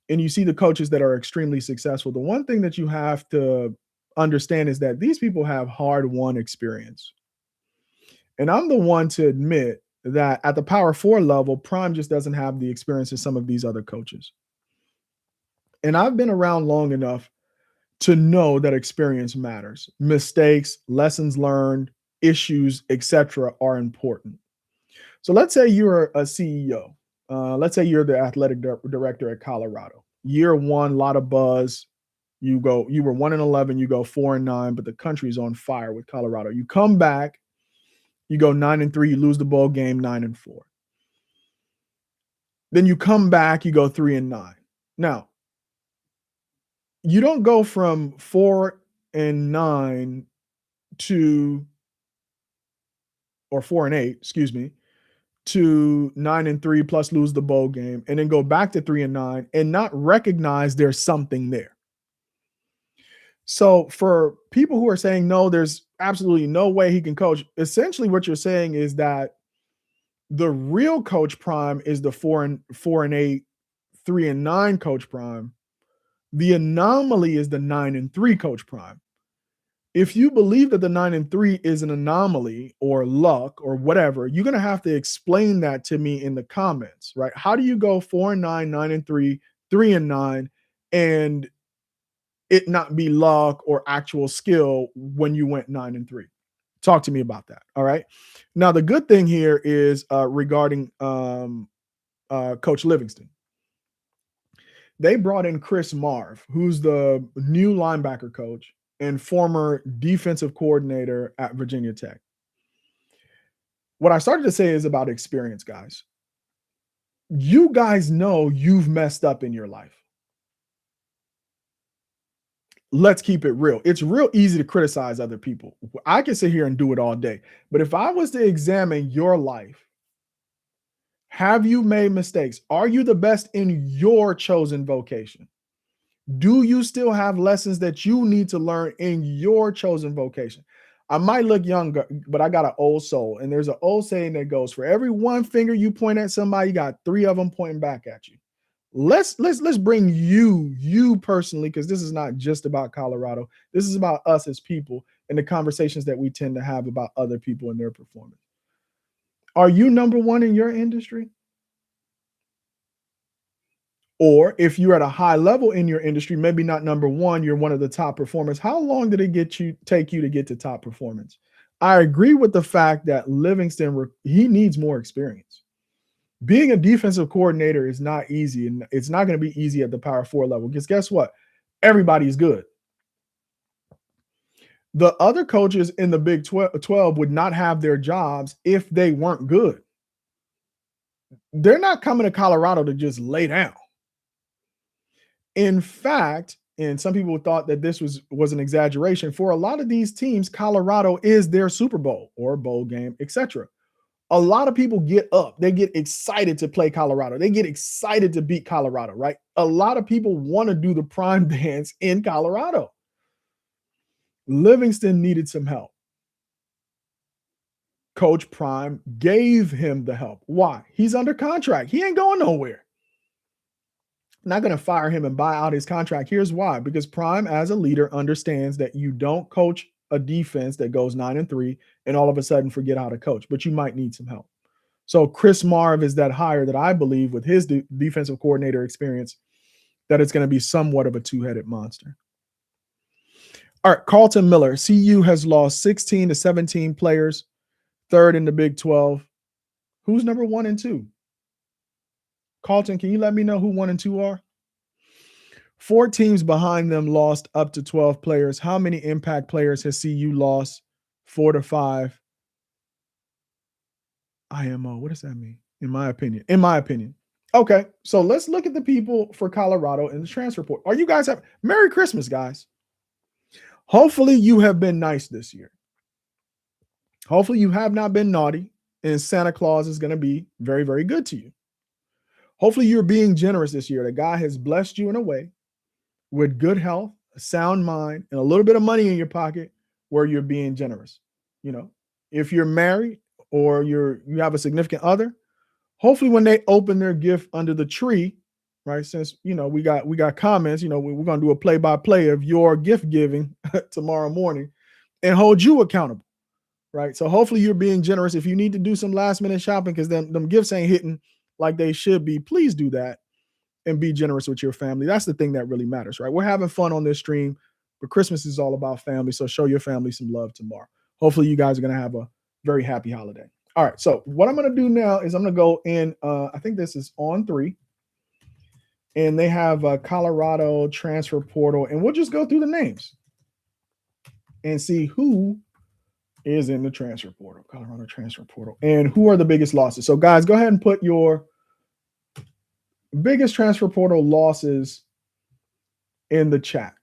and you see the coaches that are extremely successful, the one thing that you have to understand is that these people have hard-won experience. And I'm the one to admit that at the Power 4 level, Prime just doesn't have the experience of some of these other coaches. And I've been around long enough to know that experience matters. Mistakes, lessons learned, issues, etc., are important. So let's say you're a CEO. Let's say you're the athletic director at Colorado. Year 1, a lot of buzz. You were 1-11, you go 4-9, but the country's on fire with Colorado. You come back, you go 9-3, you lose the bowl game 9-4. Then you come back, you go 3-9. Now, you don't go from 4-9 to, or 4-8, excuse me, to 9-3 plus lose the bowl game, and then go back to 3-9 and not recognize there's something there. So for people who are saying, no, there's absolutely no way he can coach, essentially what you're saying is that the real Coach Prime is the 4-8, 3-9 Coach Prime. The anomaly is the 9-3 Coach Prime. If you believe that the 9-3 is an anomaly or luck or whatever, you're going to have to explain that to me in the comments, right? How do you go 4-9, 9-3, 3-9, and it not be luck or actual skill when you went 9-3? Talk to me about that. All right. Now, the good thing here is regarding Coach Livingston. They brought in Chris Marv, who's the new linebacker coach and former defensive coordinator at Virginia Tech. What I started to say is about experience, guys. You guys know you've messed up in your life. let's keep it real. It's real easy to criticize other people. I can sit here and do it all day. But if I was to examine your life, have you made mistakes? Are you the best in your chosen vocation? Do you still have lessons that you need to learn in your chosen vocation? I might look younger, but I got an old soul. And there's an old saying that goes, for every one finger you point at somebody, you got three of them pointing back at you. Let's bring you personally, because this is not just about Colorado. This is about us as people and the conversations that we tend to have about other people and their performance. Are you number one in your industry? Or if you're at a high level in your industry, maybe not number one, you're one of the top performers. How long did it take you to get to top performance? I agree with the fact that Livingston, he needs more experience. Being a defensive coordinator is not easy, and it's not going to be easy at the Power 4 level, because guess what? Everybody's good. The other coaches in the Big 12 would not have their jobs if they weren't good. They're not coming to Colorado to just lay down. In fact, and some people thought that this was an exaggeration, for a lot of these teams, Colorado is their Super Bowl or bowl game, etc. A lot of people get up. They get excited to play Colorado. They get excited to beat Colorado, right? A lot of people want to do the prime dance in Colorado. Livingston needed some help. Coach Prime gave him the help. Why? He's under contract. He ain't going nowhere. Not going to fire him and buy out his contract. Here's why. Because Prime, as a leader, understands that you don't coach a defense that goes 9-3 and all of a sudden forget how to coach, but you might need some help. So Chris Marv is that hire that I believe, with his defensive coordinator experience, that it's going to be somewhat of a two-headed monster. All right, Carlton Miller. CU has lost 16 to 17 players, third in the Big 12. Who's number 1 and 2? Carlton, can you let me know who 1 and 2 are? 4 teams behind them lost up to 12 players. How many impact players has CU lost? 4 to 5. IMO. What does that mean? In my opinion. Okay, so let's look at the people for Colorado in the transfer report. Are you guys have Merry Christmas, guys? Hopefully you have been nice this year. Hopefully you have not been naughty, and Santa Claus is going to be very, very good to you. Hopefully you're being generous this year. That God has blessed you in a way with good health, a sound mind, and a little bit of money in your pocket where you're being generous. You know, if you're married or you have a significant other, hopefully when they open their gift under the tree, right? Since, you know, we got comments, you know, we're going to do a play-by-play of your gift giving tomorrow morning and hold you accountable, right? So hopefully you're being generous. If you need to do some last minute shopping because them gifts ain't hitting like they should be, please do that and be generous with your family. That's the thing that really matters, right? We're having fun on this stream, but Christmas is all about family. So show your family some love tomorrow. Hopefully you guys are going to have a very happy holiday. All right. So what I'm going to do now is I'm going to go in, I think this is on 3, and they have a Colorado transfer portal, and we'll just go through the names and see who is in the transfer portal, Colorado transfer portal, and who are the biggest losses. So guys, go ahead and put your biggest transfer portal losses in the chat.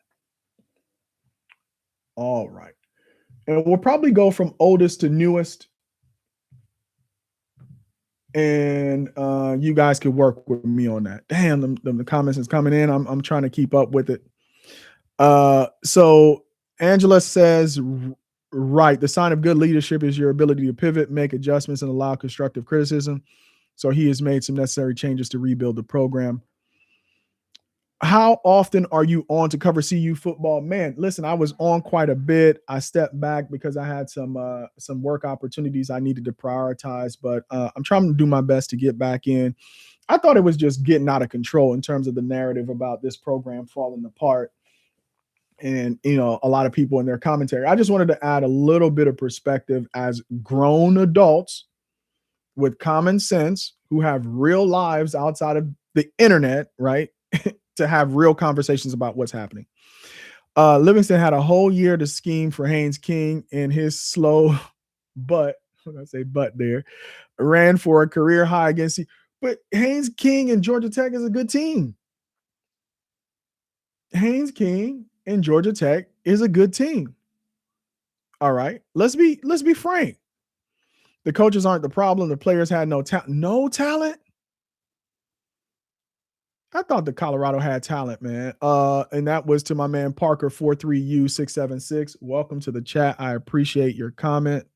All right. And we'll probably go from oldest to newest. And you guys could work with me on that. Damn, the comments is coming in. I'm trying to keep up with it. So Angela says, right, the sign of good leadership is your ability to pivot, make adjustments, and allow constructive criticism. So he has made some necessary changes to rebuild the program. How often are you on to cover CU football? Man, listen, I was on quite a bit. I stepped back because I had some work opportunities I needed to prioritize, but I'm trying to do my best to get back in. I thought it was just getting out of control in terms of the narrative about this program falling apart. And, you know, a lot of people in their commentary. I just wanted to add a little bit of perspective as grown adults with common sense who have real lives outside of the internet, right? To have real conversations about what's happening. Livingston had a whole year to scheme for Haynes King, and his slow butt, when I say butt there, ran for a career high against. But Haynes King and Georgia Tech is a good team. Haynes King and Georgia Tech is a good team. All right. Let's be frank. The coaches aren't the problem. The players had no talent. No talent. I thought the Colorado had talent, man. And that was to my man Parker 43U676. Welcome to the chat. I appreciate your comment.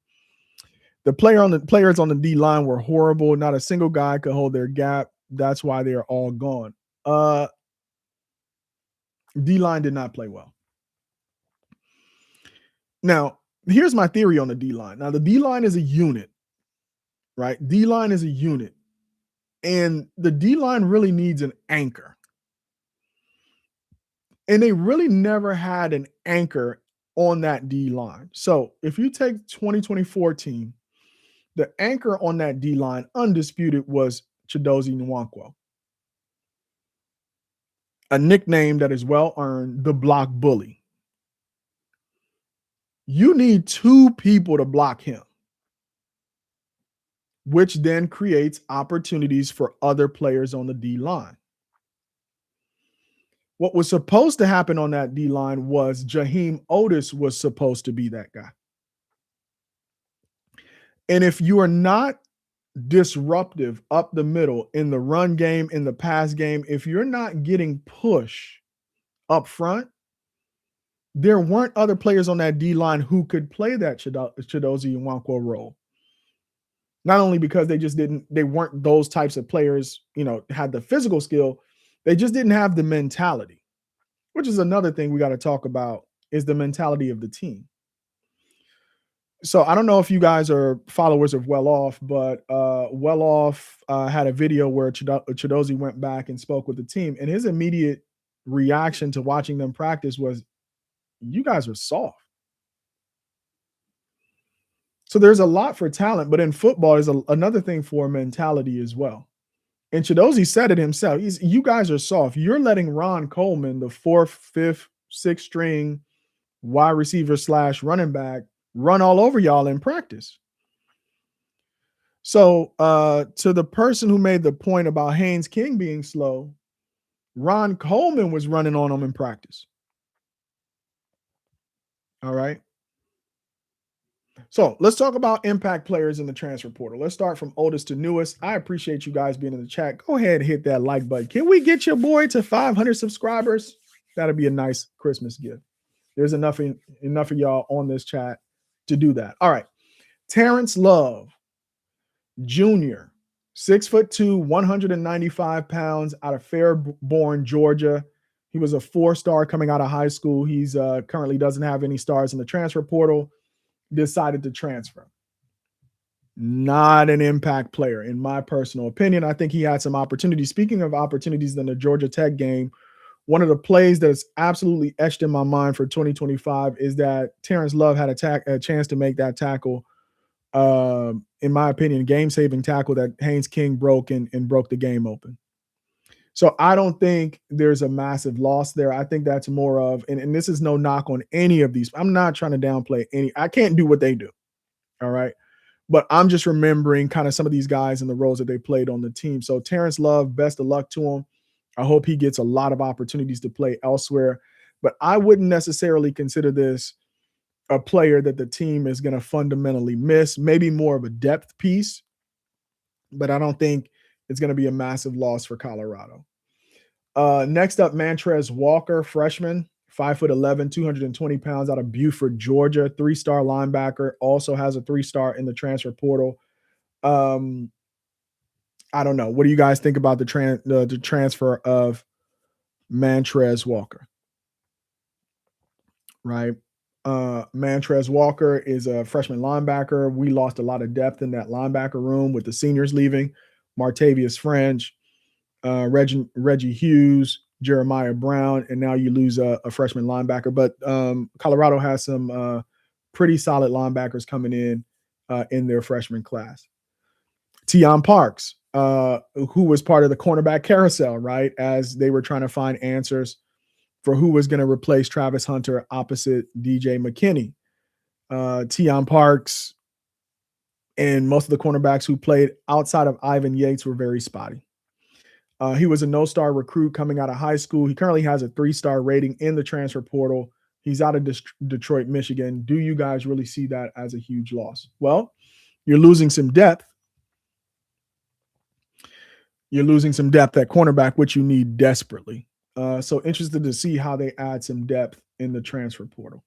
The players on the D line were horrible. Not a single guy could hold their gap. That's why they are all gone. D line did not play well. Now, here's my theory on the D line. Now, the D line is a unit, right? D line is a unit. And the D line really needs an anchor. And they really never had an anchor on that D line. So if you take 2024 team, the anchor on that D line, undisputed, was Chidozie Nwankwo, a nickname that is well earned, the block bully. You need two people to block him, which then creates opportunities for other players on the D line. What was supposed to happen on that D line was Jaheim Otis was supposed to be that guy. And if you are not disruptive up the middle in the run game, in the pass game, if you're not getting push up front, there weren't other players on that D line who could play that Chidozie Nwankwo role. Not only because they weren't those types of players, had the physical skill, they just didn't have the mentality, which is another thing we got to talk about, is the mentality of the team. So I don't know if you guys are followers of Well Off, but Well Off had a video where Chidozie went back and spoke with the team, and his immediate reaction to watching them practice was, "You guys are soft." So there's a lot for talent, but in football is another thing for mentality as well. And Chidozie said it himself. You guys are soft. You're letting Ron Coleman, the 4th, 5th, 6th string wide receiver / running back, run all over y'all in practice. So to the person who made the point about Haynes King being slow, Ron Coleman was running on him in practice. All right. So let's talk about impact players in the transfer portal. Let's start from oldest to newest. I appreciate you guys being in the chat. Go ahead and hit that like button. Can we get your boy to 500 subscribers? That'd be a nice Christmas gift. There's enough of y'all on this chat to do that. All right. Terrence Love, Jr., 6'2", 195 pounds, out of Fairborn, Georgia. He was a 4-star coming out of high school. He's currently doesn't have any stars in the transfer portal. Decided to transfer. Not an impact player, in my personal opinion. I think he had some opportunities. Speaking of opportunities in the Georgia Tech game, one of the plays that's absolutely etched in my mind for 2025 is that Terrence Love had a chance to make that tackle, in my opinion, game-saving tackle that Haynes King broke and broke the game open. So I don't think there's a massive loss there. I think that's more of, and this is no knock on any of these. I'm not trying to downplay any. I can't do what they do. All right. But I'm just remembering kind of some of these guys and the roles that they played on the team. So Terrence Love, best of luck to him. I hope he gets a lot of opportunities to play elsewhere. But I wouldn't necessarily consider this a player that the team is going to fundamentally miss. Maybe more of a depth piece, but I don't think it's going to be a massive loss for Colorado. Next up, Mantrez Walker, freshman, 5'11", 220 pounds, out of Buford, Georgia, 3-star linebacker, also has a 3-star in the transfer portal. I don't know. What do you guys think about the transfer of Mantrez Walker? Right. Mantrez Walker is a freshman linebacker. We lost a lot of depth in that linebacker room with the seniors leaving. Martavius French, Reggie Hughes, Jeremiah Brown, and now you lose a freshman linebacker. But Colorado has some pretty solid linebackers coming in their freshman class. Tion Parks, who was part of the cornerback carousel, right, as they were trying to find answers for who was going to replace Travis Hunter opposite DJ McKinney. Tion Parks and most of the cornerbacks who played outside of Ivan Yates were very spotty. He was a no-star recruit coming out of high school. He currently has a 3-star rating in the transfer portal. He's out of Detroit, Michigan. Do you guys really see that as a huge loss? Well, you're losing some depth. You're losing some depth at cornerback, which you need desperately. So interested to see how they add some depth in the transfer portal.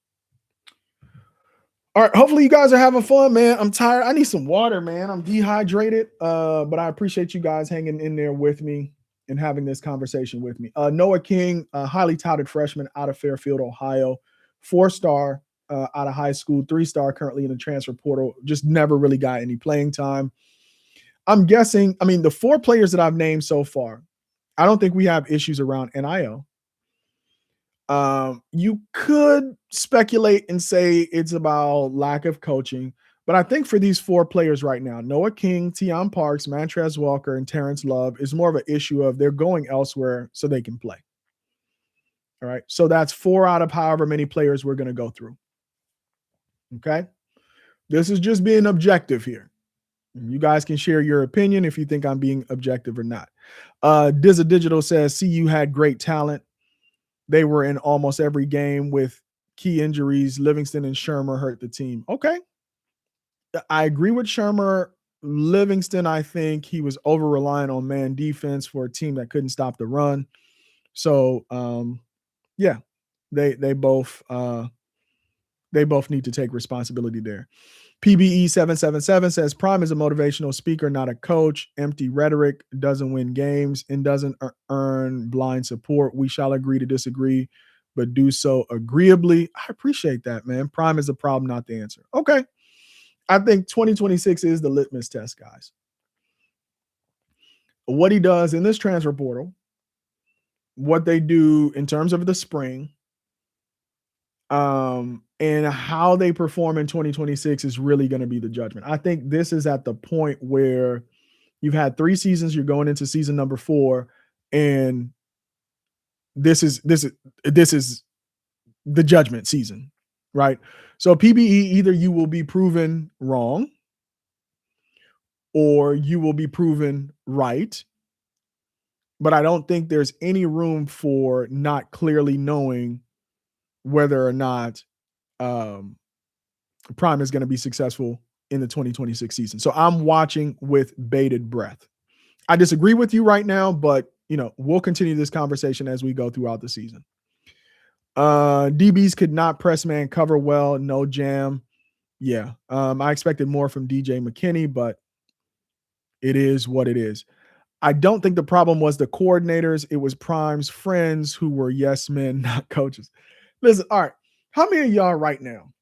All right, hopefully you guys are having fun, man. I'm tired. I need some water, man. I'm dehydrated. But I appreciate you guys hanging in there with me and having this conversation with me. Noah King, a highly touted freshman out of Fairfield, Ohio, 4-star out of high school, 3-star currently in the transfer portal. Just never really got any playing time. I'm guessing, I mean, the 4 players that I've named so far, I don't think we have issues around NIL. You could speculate and say it's about lack of coaching, but I think for these 4 players right now, Noah King, Tion Parks, Mantrez Walker, and Terrence Love, is more of an issue of they're going elsewhere so they can play. All right. So that's 4 out of however many players we're going to go through. Okay. This is just being objective here. You guys can share your opinion if you think I'm being objective or not. Dizza Digital says CU had great talent. They were in almost every game with key injuries. Livingston and Shermer hurt the team. Okay. I agree with Shermer. Livingston, I think he was over reliant on man defense for a team that couldn't stop the run. So yeah, they both need to take responsibility there. PBE 777 says Prime is a motivational speaker, not a coach. Empty rhetoric, doesn't win games, and doesn't earn blind support. We shall agree to disagree, but do so agreeably. I appreciate that, man. Prime is the problem, not the answer. Okay. I think 2026 is the litmus test, guys. What he does in this transfer portal, what they do in terms of the spring, and how they perform in 2026 is really going to be the judgment. I think this is at the point where you've had 3 seasons, you're going into season number 4, and this is the judgment season, right? So PBE, either you will be proven wrong or you will be proven right. But I don't think there's any room for not clearly knowing whether or not Prime is going to be successful in the 2026 season. So I'm watching with bated breath. I disagree with you right now, but we'll continue this conversation as we go throughout the season. DBs could not press man cover well, no jam. Yeah. I expected more from DJ McKinney, but it is what it is. I don't think the problem was the coordinators. It was Prime's friends who were yes men, not coaches. Listen, all right. How many of y'all right now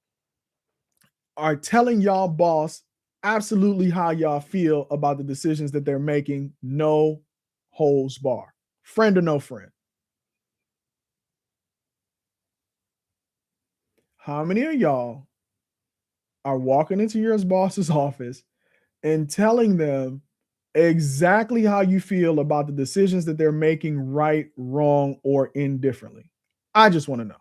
are telling y'all boss absolutely how y'all feel about the decisions that they're making? No holds bar. Friend or no friend? How many of y'all are walking into your boss's office and telling them exactly how you feel about the decisions that they're making, right, wrong, or indifferently? I just want to know.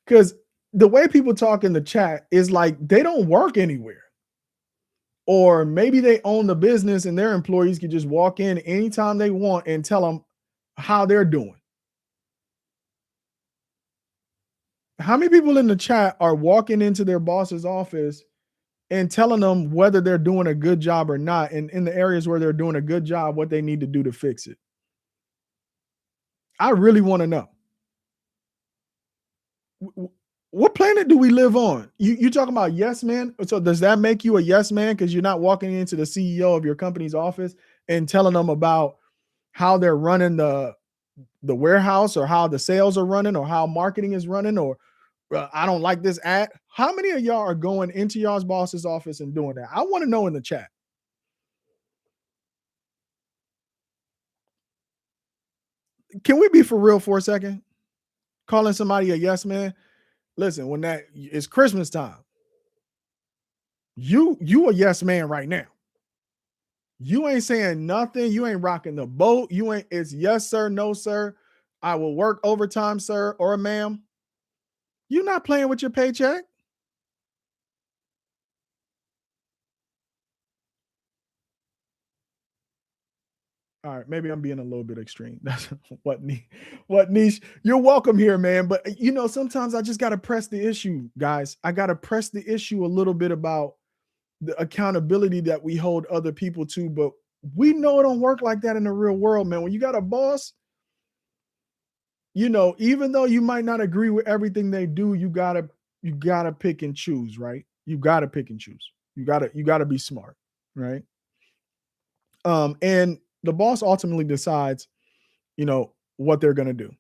Because the way people talk in the chat is like they don't work anywhere. Or maybe they own the business and their employees can just walk in anytime they want and tell them how they're doing. How many people in the chat are walking into their boss's office and telling them whether they're doing a good job or not, and in the areas where they're doing a good job, what they need to do to fix it? I really want to know. What planet do we live on? You talking about yes man? So does that make you a yes man because you're not walking into the CEO of your company's office and telling them about how they're running the warehouse, or how the sales are running, or how marketing is running, or I don't like this ad? How many of y'all are going into y'all's boss's office and doing that? I want to know in the chat. Can we be for real for a second? Calling somebody a yes man. Listen, when that it's Christmas time, you a yes man right now. You ain't saying nothing. You ain't rocking the boat. You ain't, it's yes, sir, no, sir. I will work overtime, sir, or ma'am. You're not playing with your paycheck. All right, maybe I'm being a little bit extreme. That's what niche. You're welcome here, man. But sometimes I just gotta press the issue, guys. I gotta press the issue a little bit about the accountability that we hold other people to, but we know it don't work like that in the real world, man. When you got a boss, even though you might not agree with everything they do, you gotta pick and choose, right? You gotta pick and choose. You gotta be smart, right? And the boss ultimately decides, what they're gonna do.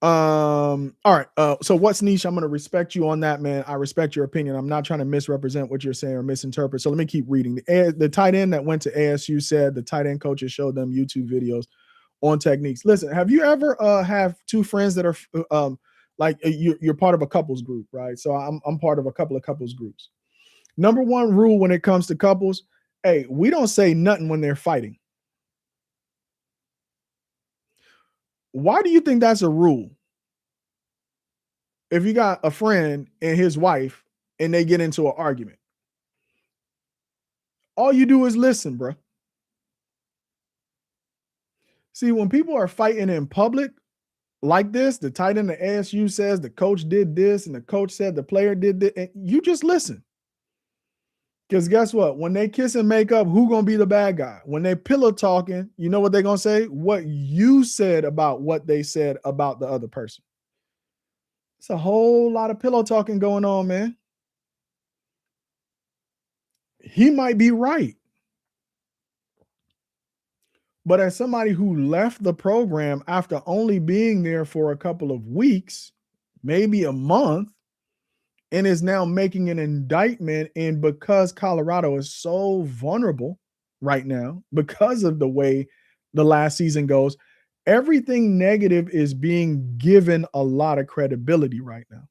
All right. So what's niche? I'm gonna respect you on that, man. I respect your opinion. I'm not trying to misrepresent what you're saying or misinterpret. So let me keep reading. The tight end that went to ASU said the tight end coaches showed them YouTube videos on techniques. Listen, have you ever have two friends that are like you're part of a couples group, right? So I'm part of a couple of couples groups. Number one rule when it comes to couples, hey, we don't say nothing when they're fighting. Why do you think that's a rule? If you got a friend and his wife and they get into an argument, all you do is listen, bro. See, when people are fighting in public like this, the tight end of ASU says the coach did this and the coach said the player did this, and you just listen. Because guess what? When they kiss and make up, who gonna be the bad guy? When they pillow talking, you know what they're gonna say? What you said about what they said about the other person. It's a whole lot of pillow talking going on, man. He might be right. But as somebody who left the program after only being there for a couple of weeks, maybe a month, and is now making an indictment, and because Colorado is so vulnerable right now because of the way the last season goes, everything negative is being given a lot of credibility right now.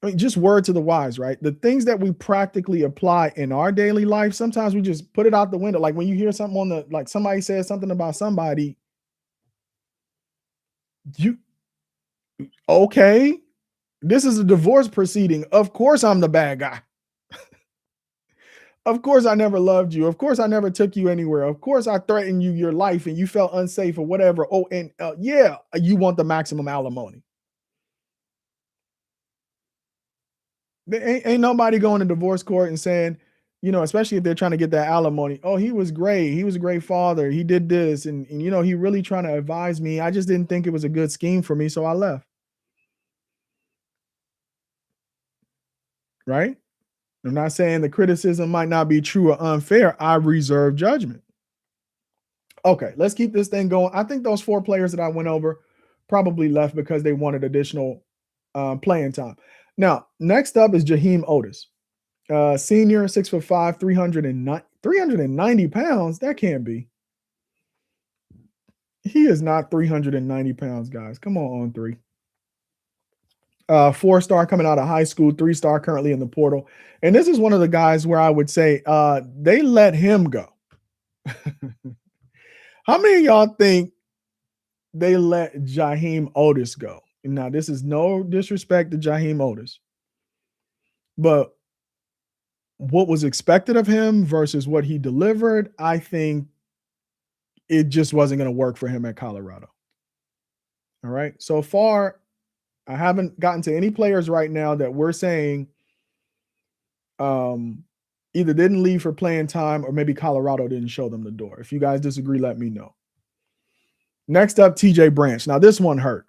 I mean, just word to the wise, right? The things that we practically apply in our daily life, sometimes we just put it out the window. Like when you hear something like somebody says something about somebody, you, okay, this is a divorce proceeding. Of course, I'm the bad guy. Of course, I never loved you. Of course, I never took you anywhere. Of course, I threatened you your life and you felt unsafe or whatever. Oh, and yeah, you want the maximum alimony. Ain't nobody going to divorce court and saying, especially if they're trying to get that alimony. Oh, he was great. He was a great father. He did this. And he really trying to advise me. I just didn't think it was a good scheme for me. So I left. Right. I'm not saying the criticism might not be true or unfair. I reserve judgment. Okay, let's keep this thing going. I think those four players that I went over probably left because they wanted additional playing time. Now, next up is Jaheim Otis. Senior, 6'5", 390 pounds. That can't be. He is not 390 pounds, guys. Come on 3. 4-star coming out of high school, 3-star currently in the portal. And this is one of the guys where I would say they let him go. How many of y'all think they let Jaheim Otis go? Now, this is no disrespect to Jaheim Otis, but what was expected of him versus what he delivered, I think it just wasn't going to work for him at Colorado. All right. So far, I haven't gotten to any players right now that we're saying either didn't leave for playing time or maybe Colorado didn't show them the door. If you guys disagree, let me know. Next up, TJ Branch. Now, this one hurt.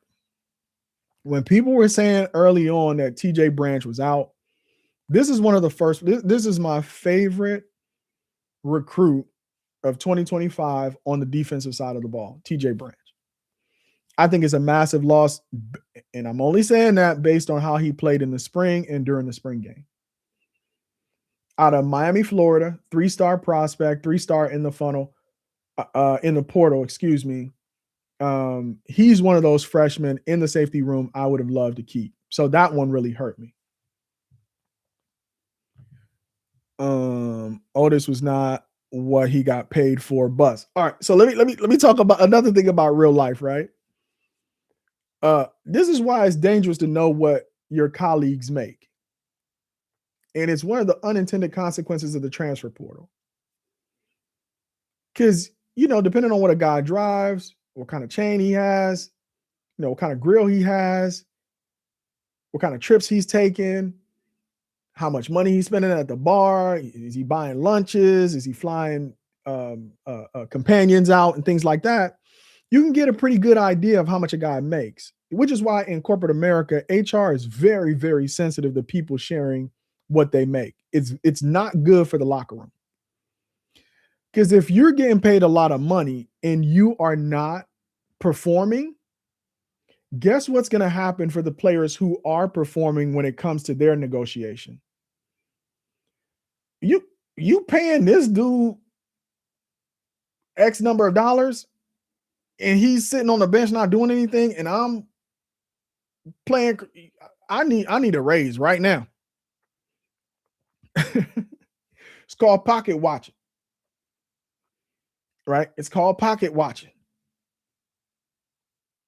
When people were saying early on that TJ Branch was out, this is one of the first. This is my favorite recruit of 2025 on the defensive side of the ball, TJ Branch. I think it's a massive loss, and I'm only saying that based on how he played in the spring and during the spring game. Out of Miami, Florida, 3-star prospect, 3-star in the funnel, in the portal, excuse me. He's one of those freshmen in the safety room I would have loved to keep. So that one really hurt me. Otis was not what he got paid for. Bust. All right. So let me talk about another thing about real life, right? This is why it's dangerous to know what your colleagues make. And it's one of the unintended consequences of the transfer portal. Because, depending on what a guy drives, what kind of chain he has, what kind of grill he has, what kind of trips he's taking, how much money he's spending at the bar. Is he buying lunches? Is he flying companions out and things like that? You can get a pretty good idea of how much a guy makes, which is why in corporate America, HR is very, very sensitive to people sharing what they make. It's not good for the locker room. Because if you're getting paid a lot of money and you are not performing, guess what's going to happen for the players who are performing when it comes to their negotiation? You paying this dude X number of dollars and he's sitting on the bench not doing anything, and I'm playing. I need a raise right now. It's called pocket watching. Right? It's called pocket watching.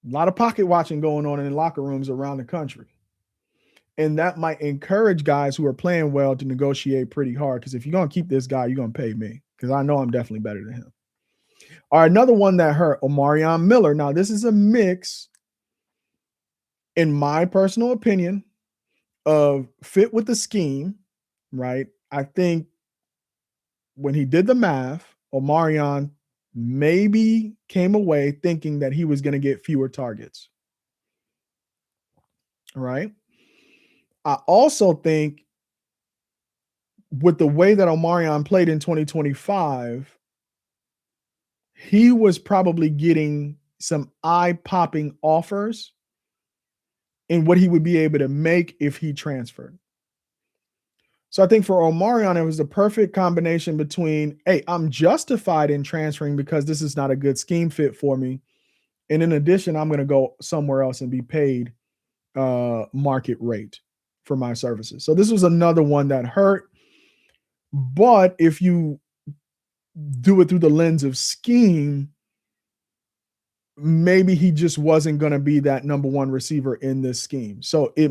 A lot of pocket watching going on in locker rooms around the country. And that might encourage guys who are playing well to negotiate pretty hard. Because if you're going to keep this guy, you're going to pay me. Because I know I'm definitely better than him. All right, another one that hurt, Omarion Miller. Now, this is a mix, in my personal opinion, of fit with the scheme, right? I think when he did the math, Omarion maybe came away thinking that he was going to get fewer targets. Right? I also think with the way that Omarion played in 2025, he was probably getting some eye-popping offers in what he would be able to make if he transferred. So I think for Omarion, it was the perfect combination between, hey, I'm justified in transferring because this is not a good scheme fit for me. And in addition, I'm going to go somewhere else and be paid market rate for my services. So this was another one that hurt. But if you do it through the lens of scheme, maybe he just wasn't going to be that number one receiver in this scheme. So it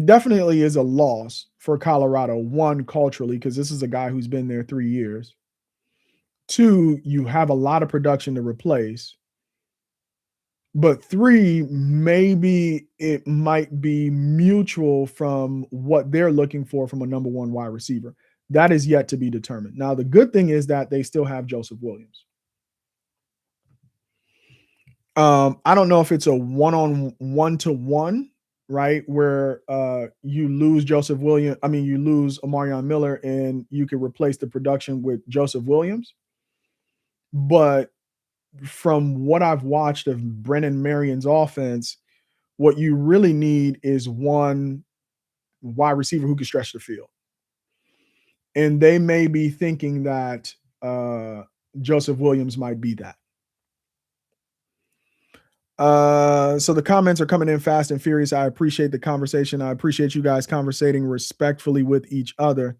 definitely is a loss for Colorado. One, culturally, because this is a guy who's been there 3 years. Two, you have a lot of production to replace. But three, maybe it might be mutual from what they're looking for from a number one wide receiver. That is yet to be determined. Now, the good thing is that they still have Joseph Williams. I don't know if it's a one-to-one, right? Where you lose Joseph Williams. I mean, you lose Omarion Miller and you can replace the production with Joseph Williams. But from what I've watched of Brennan Marion's offense, what you really need is one wide receiver who can stretch the field. And they may be thinking that Joseph Williams might be that. So the comments are coming in fast and furious. I appreciate the conversation. I appreciate you guys conversating respectfully with each other.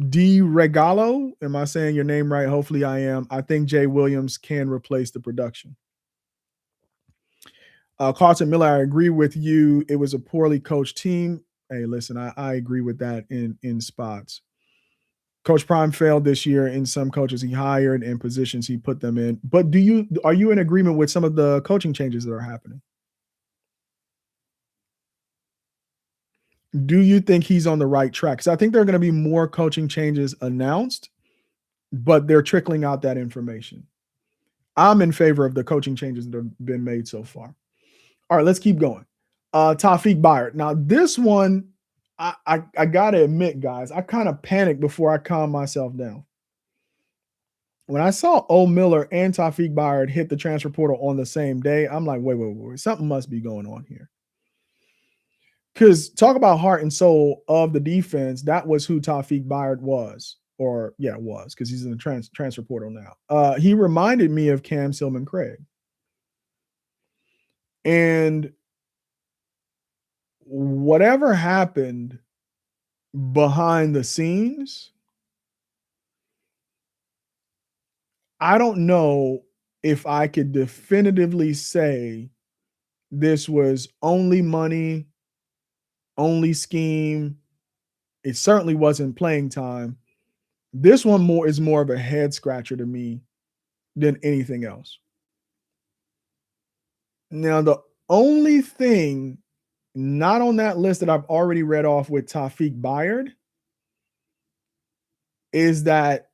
D Regalo, am I saying your name right? Hopefully I am. I think Jay Williams can replace the production. Carlton Miller, I agree with you. It was a poorly coached team. Hey, listen, I agree with that in spots. Coach Prime failed this year in some coaches he hired and positions he put them in. But are you in agreement with some of the coaching changes that are happening? Do you think he's on the right track? Because I think there are going to be more coaching changes announced, but they're trickling out that information. I'm in favor of the coaching changes that have been made so far. All right, let's keep going. Taufik Byard. Now, this one, I got to admit, guys, I kind of panicked before I calmed myself down. When I saw O. Miller and Taufik Byard hit the transfer portal on the same day, I'm like, wait. Something must be going on here. Because talk about heart and soul of the defense, that was who Taufik Byard was. Or, yeah, it was, because he's in the transfer portal now. He reminded me of Cam Silman-Craig. And whatever happened behind the scenes, I don't know if I could definitively say this was only money, only scheme, It certainly wasn't playing time. This one is more of a head scratcher to me than anything else. Now, the only thing not on that list that I've already read off with Tawfiq Bayard is that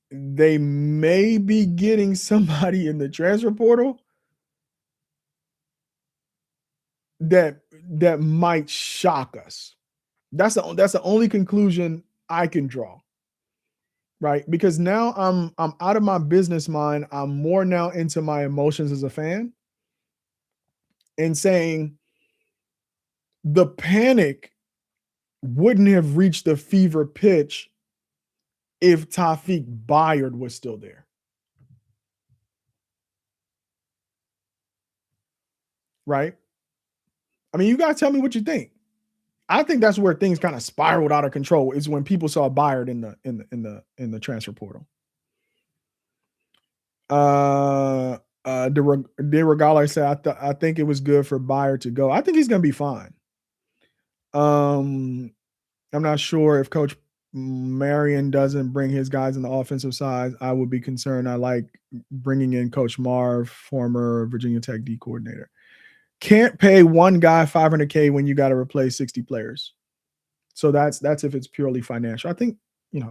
they may be getting somebody in the transfer portal that might shock us. That's the only conclusion I can draw. Right? Because now I'm out of my business mind. I'm more now into my emotions as a fan and saying the panic wouldn't have reached the fever pitch if Tawfiq Bayard was still there. Right? I mean, you guys tell me what you think. I think that's where things kind of spiraled out of control is when people saw Bayard in the transfer portal. De Regala said, I think it was good for Bayard to go. I think he's going to be fine. I'm not sure if Coach Marion doesn't bring his guys in the offensive side. I would be concerned. I like bringing in Coach Marv, former Virginia Tech D coordinator. Can't pay one guy $500K when you got to replace 60 players. So that's if it's purely financial. I think,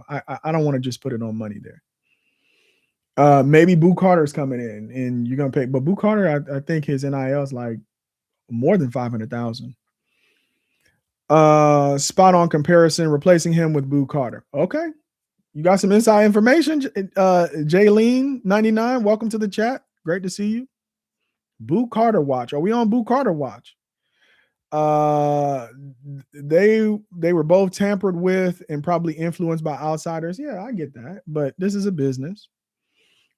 I don't want to just put it on money there. Maybe Boo Carter's coming in and you're going to pay. But Boo Carter, I think his NIL is like more than 500,000. Spot on comparison, replacing him with Boo Carter. Okay. You got some inside information. Jaylene 99, welcome to the chat. Great to see you. Boo Carter watch. Are we on Boo Carter watch? They were both tampered with and probably influenced by outsiders. Yeah, I get that, but this is a business.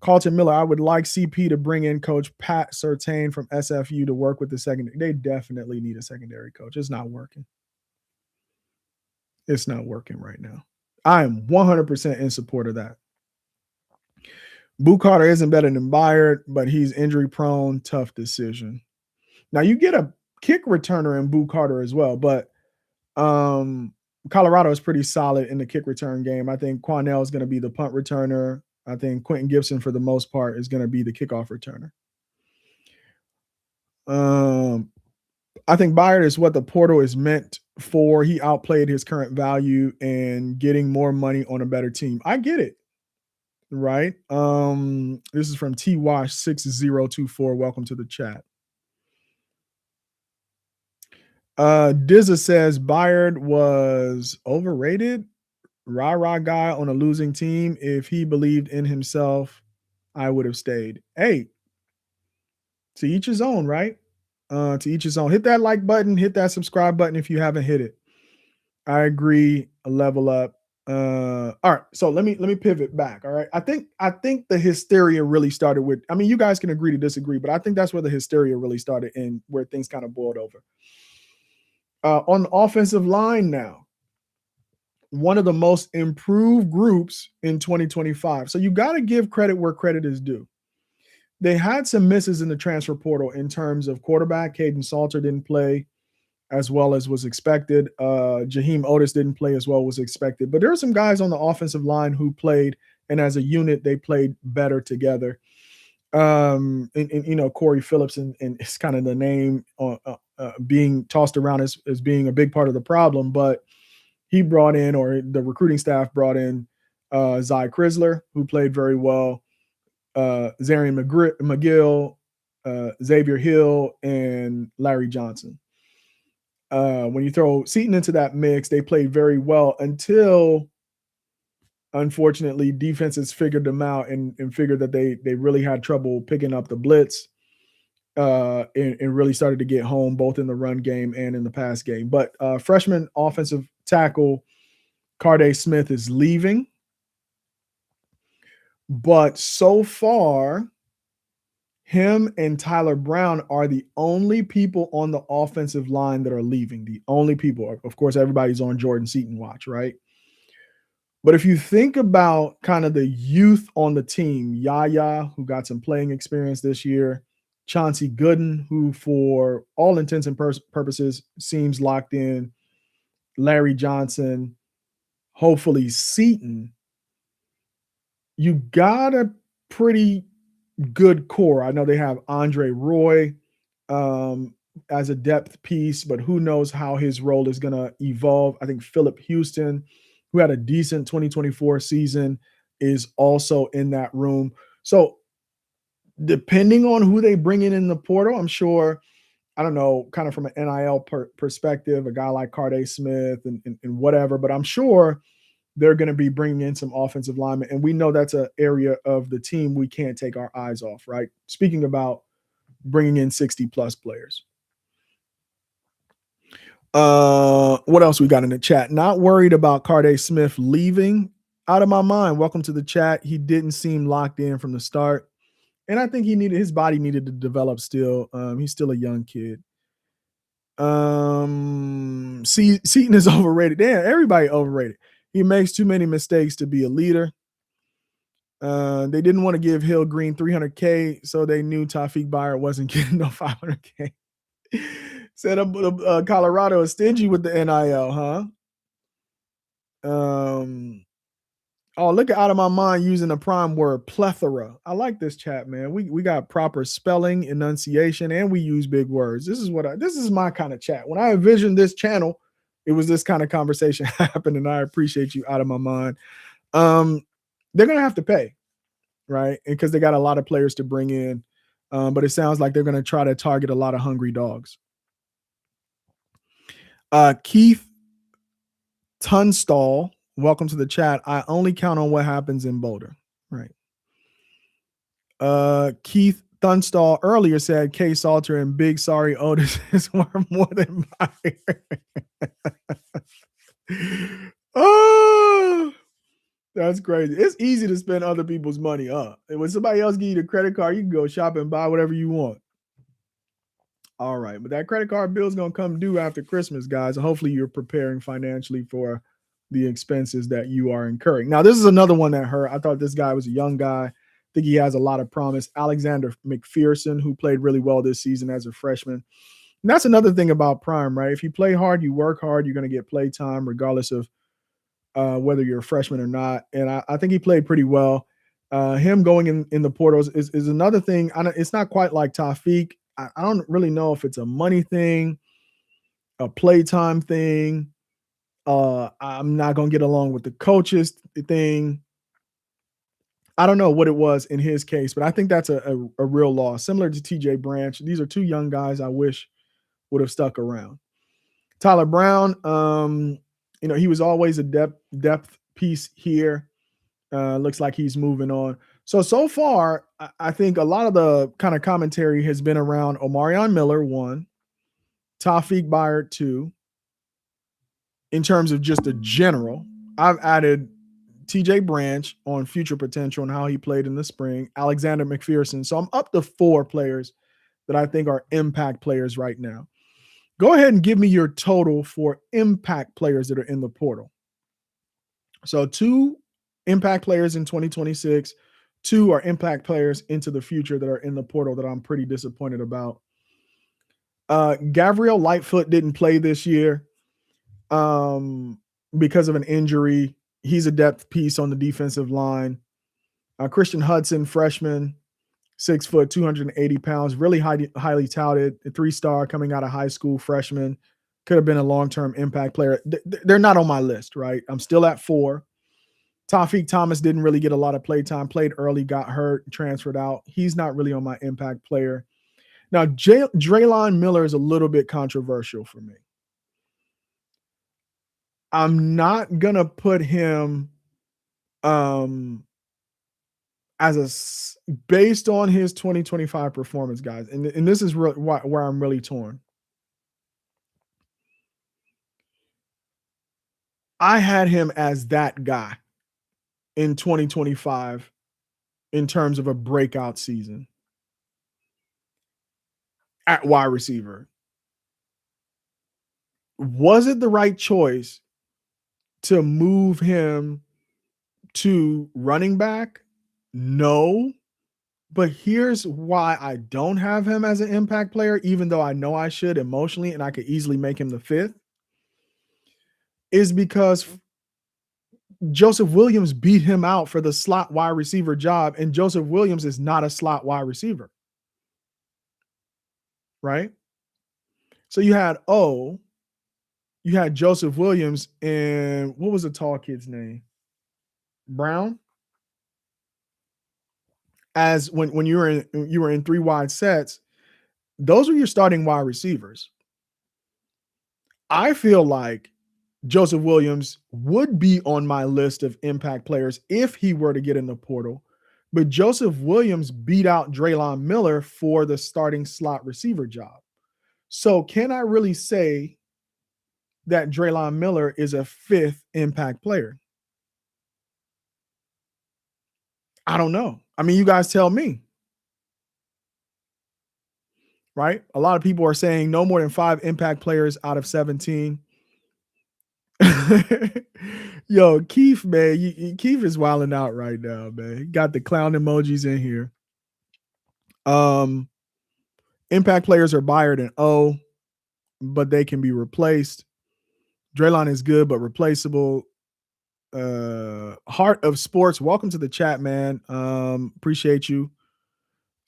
Carlton Miller, I would like CP to bring in Coach Pat Surtain from SFU to work with the secondary. They definitely need a secondary coach. It's not working. It's not working right now. I am 100% in support of that. Boo Carter isn't better than Bayard, but he's injury prone. Tough decision. Now you get a kick returner in Boo Carter as well, but Colorado is pretty solid in the kick return game. I think Quanell is going to be the punt returner. I think Quentin Gibson, for the most part, is going to be the kickoff returner. I think Bayard is what the portal is meant for. He outplayed his current value and getting more money on a better team. I get it. Right. This is from T-Wash 6024. Welcome to the chat. Dizza says Bayard was overrated. Rah guy on a losing team. If he believed in himself, I would have stayed. Hey, to each his own, right? To each his own. Hit that like button, hit that subscribe button if you haven't hit it. I agree. Level up. All right. So let me pivot back. All right. I think the hysteria really started with, I mean, you guys can agree to disagree, but I think that's where the hysteria really started and where things kind of boiled over. On the offensive line now, one of the most improved groups in 2025. So you got to give credit where credit is due. They had some misses in the transfer portal in terms of quarterback. Caden Salter didn't play as well as was expected. Jaheim Otis didn't play as well as was expected. But there are some guys on the offensive line who played, and as a unit, they played better together. And Corey Phillips, and it's kind of the name being tossed around as being a big part of the problem, but he brought in, or the recruiting staff brought in, Zy Crisler, who played very well, Zarian McGill, Xavier Hill, and Larry Johnson. When you throw Seton into that mix, they played very well until, unfortunately, defenses figured them out and figured that they really had trouble picking up the blitz and really started to get home both in the run game and in the pass game. But freshman offensive tackle Carday Smith is leaving. But so far, him and Tyler Brown are the only people on the offensive line that are leaving. The only people. Of course, everybody's on Jordan Seton watch, right? But if you think about kind of the youth on the team, Yaya, who got some playing experience this year, Chauncey Gooden, who for all intents and purposes seems locked in, Larry Johnson, hopefully Seton, you got a pretty good core. I know they have Andre Roy um, as a depth piece, but who knows how his role is going to evolve. I think Philip Houston, who had a decent 2024 season, is also in that room. So depending on who they bring in the portal, I'm sure, I don't know, kind of from an NIL perspective, a guy like Carday Smith and whatever, but I'm sure they're going to be bringing in some offensive linemen. And we know that's an area of the team we can't take our eyes off, right? Speaking about bringing in 60 plus players. What else we got in the chat? Not worried about Carday Smith leaving. Out of my mind. Welcome to the chat. He didn't seem locked in from the start. And I think his body needed to develop still. He's still a young kid. Seton is overrated. Damn, everybody overrated. He makes too many mistakes to be a leader. They didn't want to give Hill Green $300K, so they knew Taufik Buyer wasn't getting no $500K. Said Colorado is stingy with the NIL, huh? Oh, look at Out of My Mind using the prime word plethora. I like this chat, man. We got proper spelling, enunciation, and we use big words. This is my kind of chat. When I envisioned this channel, it was this kind of conversation happened, and I appreciate you, Out of My Mind. They're gonna have to pay, right? Because they got a lot of players to bring in. But it sounds like they're gonna try to target a lot of hungry dogs. Keith Tunstall, welcome to the chat. I only count on what happens in Boulder. Right. Keith Tunstall earlier said K Salter and Big Sorry Otis is worth more than Buyer. Oh, that's crazy. It's easy to spend other people's money up. And when somebody else give you the credit card, you can go shop and buy whatever you want. All right, but that credit card bill is going to come due after Christmas, guys. Hopefully you're preparing financially for the expenses that you are incurring. Now, this is another one that hurt. I thought this guy was a young guy. I think he has a lot of promise. Alexander McPherson, who played really well this season as a freshman. And that's another thing about Prime, right? If you play hard, you work hard, you're going to get play time regardless of whether you're a freshman or not. And I think he played pretty well. Him going in the portals is another thing. It's not quite like Taufik. I don't really know if it's a money thing, a playtime thing. I'm not going to get along with the coaches thing. I don't know what it was in his case, but I think that's a real loss. Similar to TJ Branch. These are two young guys I wish would have stuck around. Tyler Brown, he was always a depth piece here. Looks like he's moving on. So far, I think a lot of the kind of commentary has been around Omarion Miller, 1, Taufik Buyer, 2. In terms of just a general, I've added TJ Branch on future potential and how he played in the spring, Alexander McPherson. So I'm up to 4 players that I think are impact players right now. Go ahead and give me your total for impact players that are in the portal. So 2 impact players in 2026, 2 are impact players into the future that are in the portal that I'm pretty disappointed about. Gabriel Lightfoot didn't play this year because of an injury. He's a depth piece on the defensive line. Christian Hudson, freshman, 6 foot, 280 pounds, really highly touted, a 3-star coming out of high school, freshman, could have been a long-term impact player. They're not on my list, right? I'm still at 4. Taufik Thomas didn't really get a lot of play time, played early, got hurt, transferred out. He's not really on my impact player. Now, Draylon Miller is a little bit controversial for me. I'm not going to put him based on his 2025 performance, guys. And this is where I'm really torn. I had him as that guy in 2025 in terms of a breakout season at wide receiver. Was it the right choice to move him to running back? No. But here's why I don't have him as an impact player, even though I know I should emotionally, and I could easily make him the 5th, is because Joseph Williams beat him out for the slot wide receiver job, and Joseph Williams is not a slot wide receiver, right? So you had Joseph Williams, and what was the tall kid's name? Brown. As when you were in three wide sets, those are your starting wide receivers. I feel like Joseph Williams would be on my list of impact players if he were to get in the portal, but Joseph Williams beat out Draylon Miller for the starting slot receiver job. So can I really say that Draylon Miller is a fifth impact player? I don't know. I mean, you guys tell me. Right? A lot of people are saying no more than 5 impact players out of 17. Yo, Keith, man, Keith is wilding out right now, man. He got the clown emojis in here. Impact players are Byard and O, but they can be replaced. Draylon is good, but replaceable. Heart of Sports, welcome to the chat, man. Appreciate you.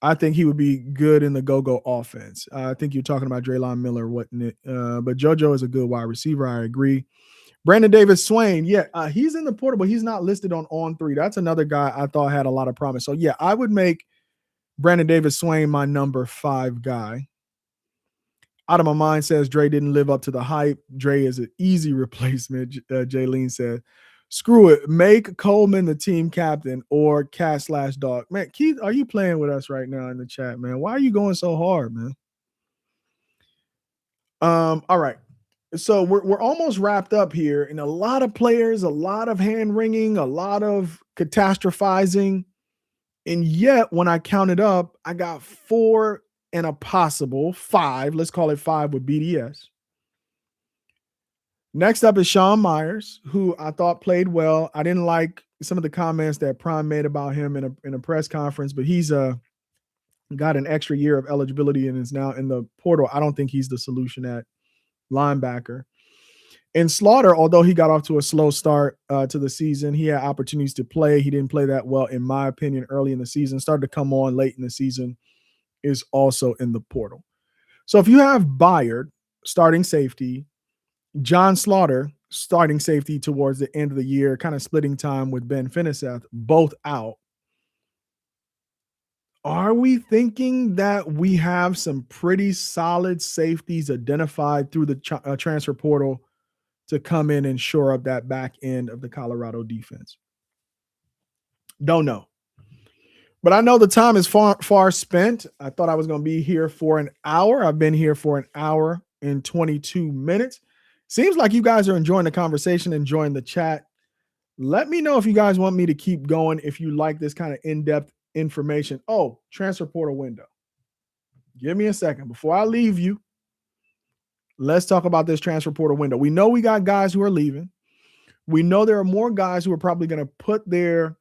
I think he would be good in the go-go offense. I think you're talking about Draylon Miller, wasn't it? But JoJo is a good wide receiver. I agree. Brandon Davis Swain, yeah, he's in the portal, but he's not listed on On3. That's another guy I thought had a lot of promise. So, yeah, I would make Brandon Davis Swain my number 5 guy. Out of my mind says Dre didn't live up to the hype. Dre is an easy replacement, Jaylene said. Screw it. Make Coleman the team captain or cat/dog. Man, Keith, are you playing with us right now in the chat, man? Why are you going so hard, man? All right. So we're almost wrapped up here, and a lot of players, a lot of hand wringing, a lot of catastrophizing. And yet, when I counted up, I got 4 and a possible 5. Let's call it 5 with BDS. Next up is Sean Myers, who I thought played well. I didn't like some of the comments that Prime made about him in a press conference, but he's got an extra year of eligibility and is now in the portal. I don't think he's the solution at linebacker. And Slaughter, although he got off to a slow start to the season, he had opportunities to play. He didn't play that well, in my opinion, early in the season. Started to come on late in the season, is also in the portal. So if you have Byard, starting safety, John Slaughter, starting safety towards the end of the year, kind of splitting time with Ben Finiseth, both out. Are we thinking that we have some pretty solid safeties identified through the transfer portal to come in and shore up that back end of the Colorado defense? Don't know. But I know the time is far spent. I thought I was going to be here for an hour. I've been here for an hour and 22 minutes. Seems like you guys are enjoying the conversation, enjoying the chat. Let me know if you guys want me to keep going, if you like this kind of in-depth information. Oh, transfer portal window. Give me a second. Before I leave you, let's talk about this transfer portal window. We know we got guys who are leaving. We know there are more guys who are probably going to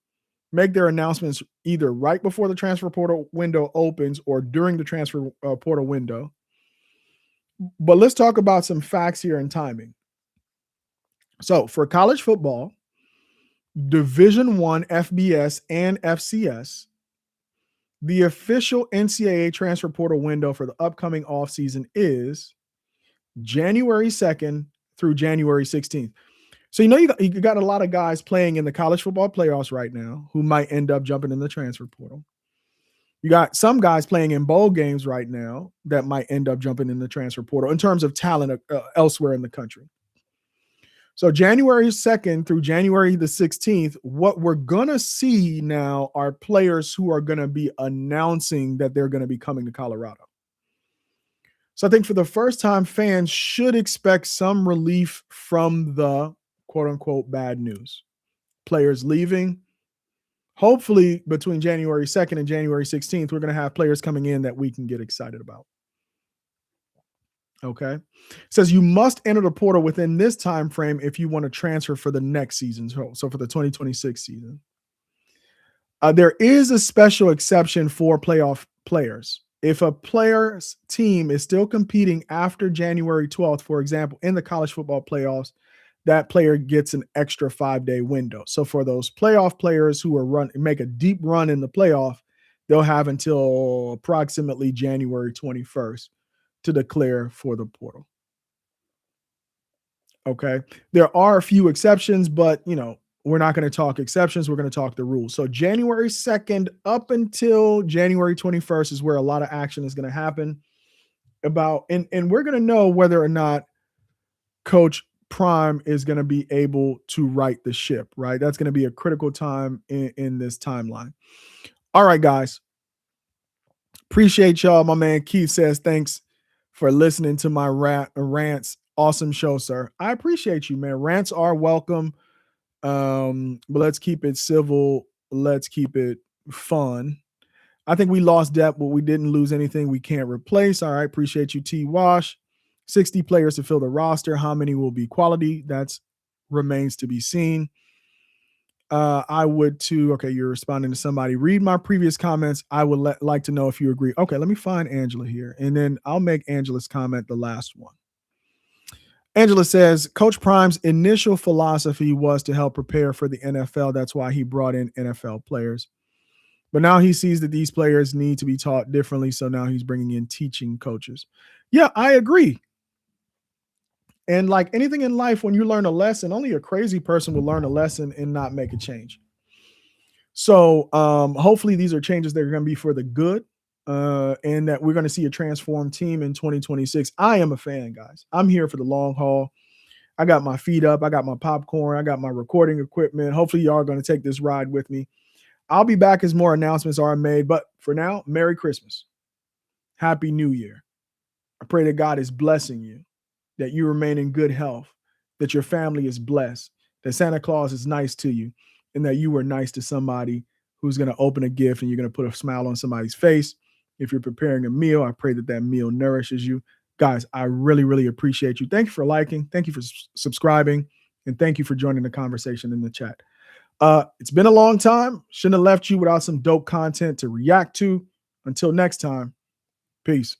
make their announcements either right before the transfer portal window opens or during the transfer portal window. But let's talk about some facts here and timing. So for college football, Division I, FBS, and FCS, the official NCAA transfer portal window for the upcoming offseason is January 2nd through January 16th. So you got a lot of guys playing in the college football playoffs right now who might end up jumping in the transfer portal. You got some guys playing in bowl games right now that might end up jumping in the transfer portal in terms of talent elsewhere in the country. So January 2nd through January the 16th, what we're going to see now are players who are going to be announcing that they're going to be coming to Colorado. So I think for the first time, fans should expect some relief from the quote-unquote bad news. Players leaving. Hopefully, between January 2nd and January 16th, we're going to have players coming in that we can get excited about. Okay. It says you must enter the portal within this time frame if you want to transfer for the next season. So for the 2026 season. There is a special exception for playoff players. If a player's team is still competing after January 12th, for example, in the college football playoffs, that player gets an extra 5-day window. So for those playoff players who make a deep run in the playoff, they'll have until approximately January 21st to declare for the portal. Okay. There are a few exceptions, but we're not going to talk exceptions. We're going to talk the rules. So January 2nd up until January 21st is where a lot of action is going to happen and we're going to know whether or not Coach Prime is going to be able to right the ship, right? That's going to be a critical time in this timeline. All right, guys. Appreciate y'all. My man Keith says, thanks for listening to my rants. Awesome show, sir. I appreciate you, man. Rants are welcome. But let's keep it civil. Let's keep it fun. I think we lost depth, but we didn't lose anything we can't replace. All right. Appreciate you, T. Wash. 60 players to fill the roster. How many will be quality? That remains to be seen. I would too. Okay, you're responding to somebody. Read my previous comments. I would like to know if you agree. Okay, let me find Angela here, and then I'll make Angela's comment the last one. Angela says, Coach Prime's initial philosophy was to help prepare for the NFL. That's why he brought in NFL players. But now he sees that these players need to be taught differently, so now he's bringing in teaching coaches. Yeah, I agree. And like anything in life, when you learn a lesson, only a crazy person will learn a lesson and not make a change. So hopefully these are changes that are going to be for the good and that we're going to see a transformed team in 2026. I am a fan, guys. I'm here for the long haul. I got my feet up. I got my popcorn. I got my recording equipment. Hopefully y'all are going to take this ride with me. I'll be back as more announcements are made. But for now, Merry Christmas. Happy New Year. I pray that God is blessing you, that you remain in good health, that your family is blessed, that Santa Claus is nice to you, and that you were nice to somebody who's going to open a gift and you're going to put a smile on somebody's face. If you're preparing a meal, I pray that that meal nourishes you. Guys, I really, really appreciate you. Thank you for liking. Thank you for subscribing. And thank you for joining the conversation in the chat. It's been a long time. Shouldn't have left you without some dope content to react to. Until next time, peace.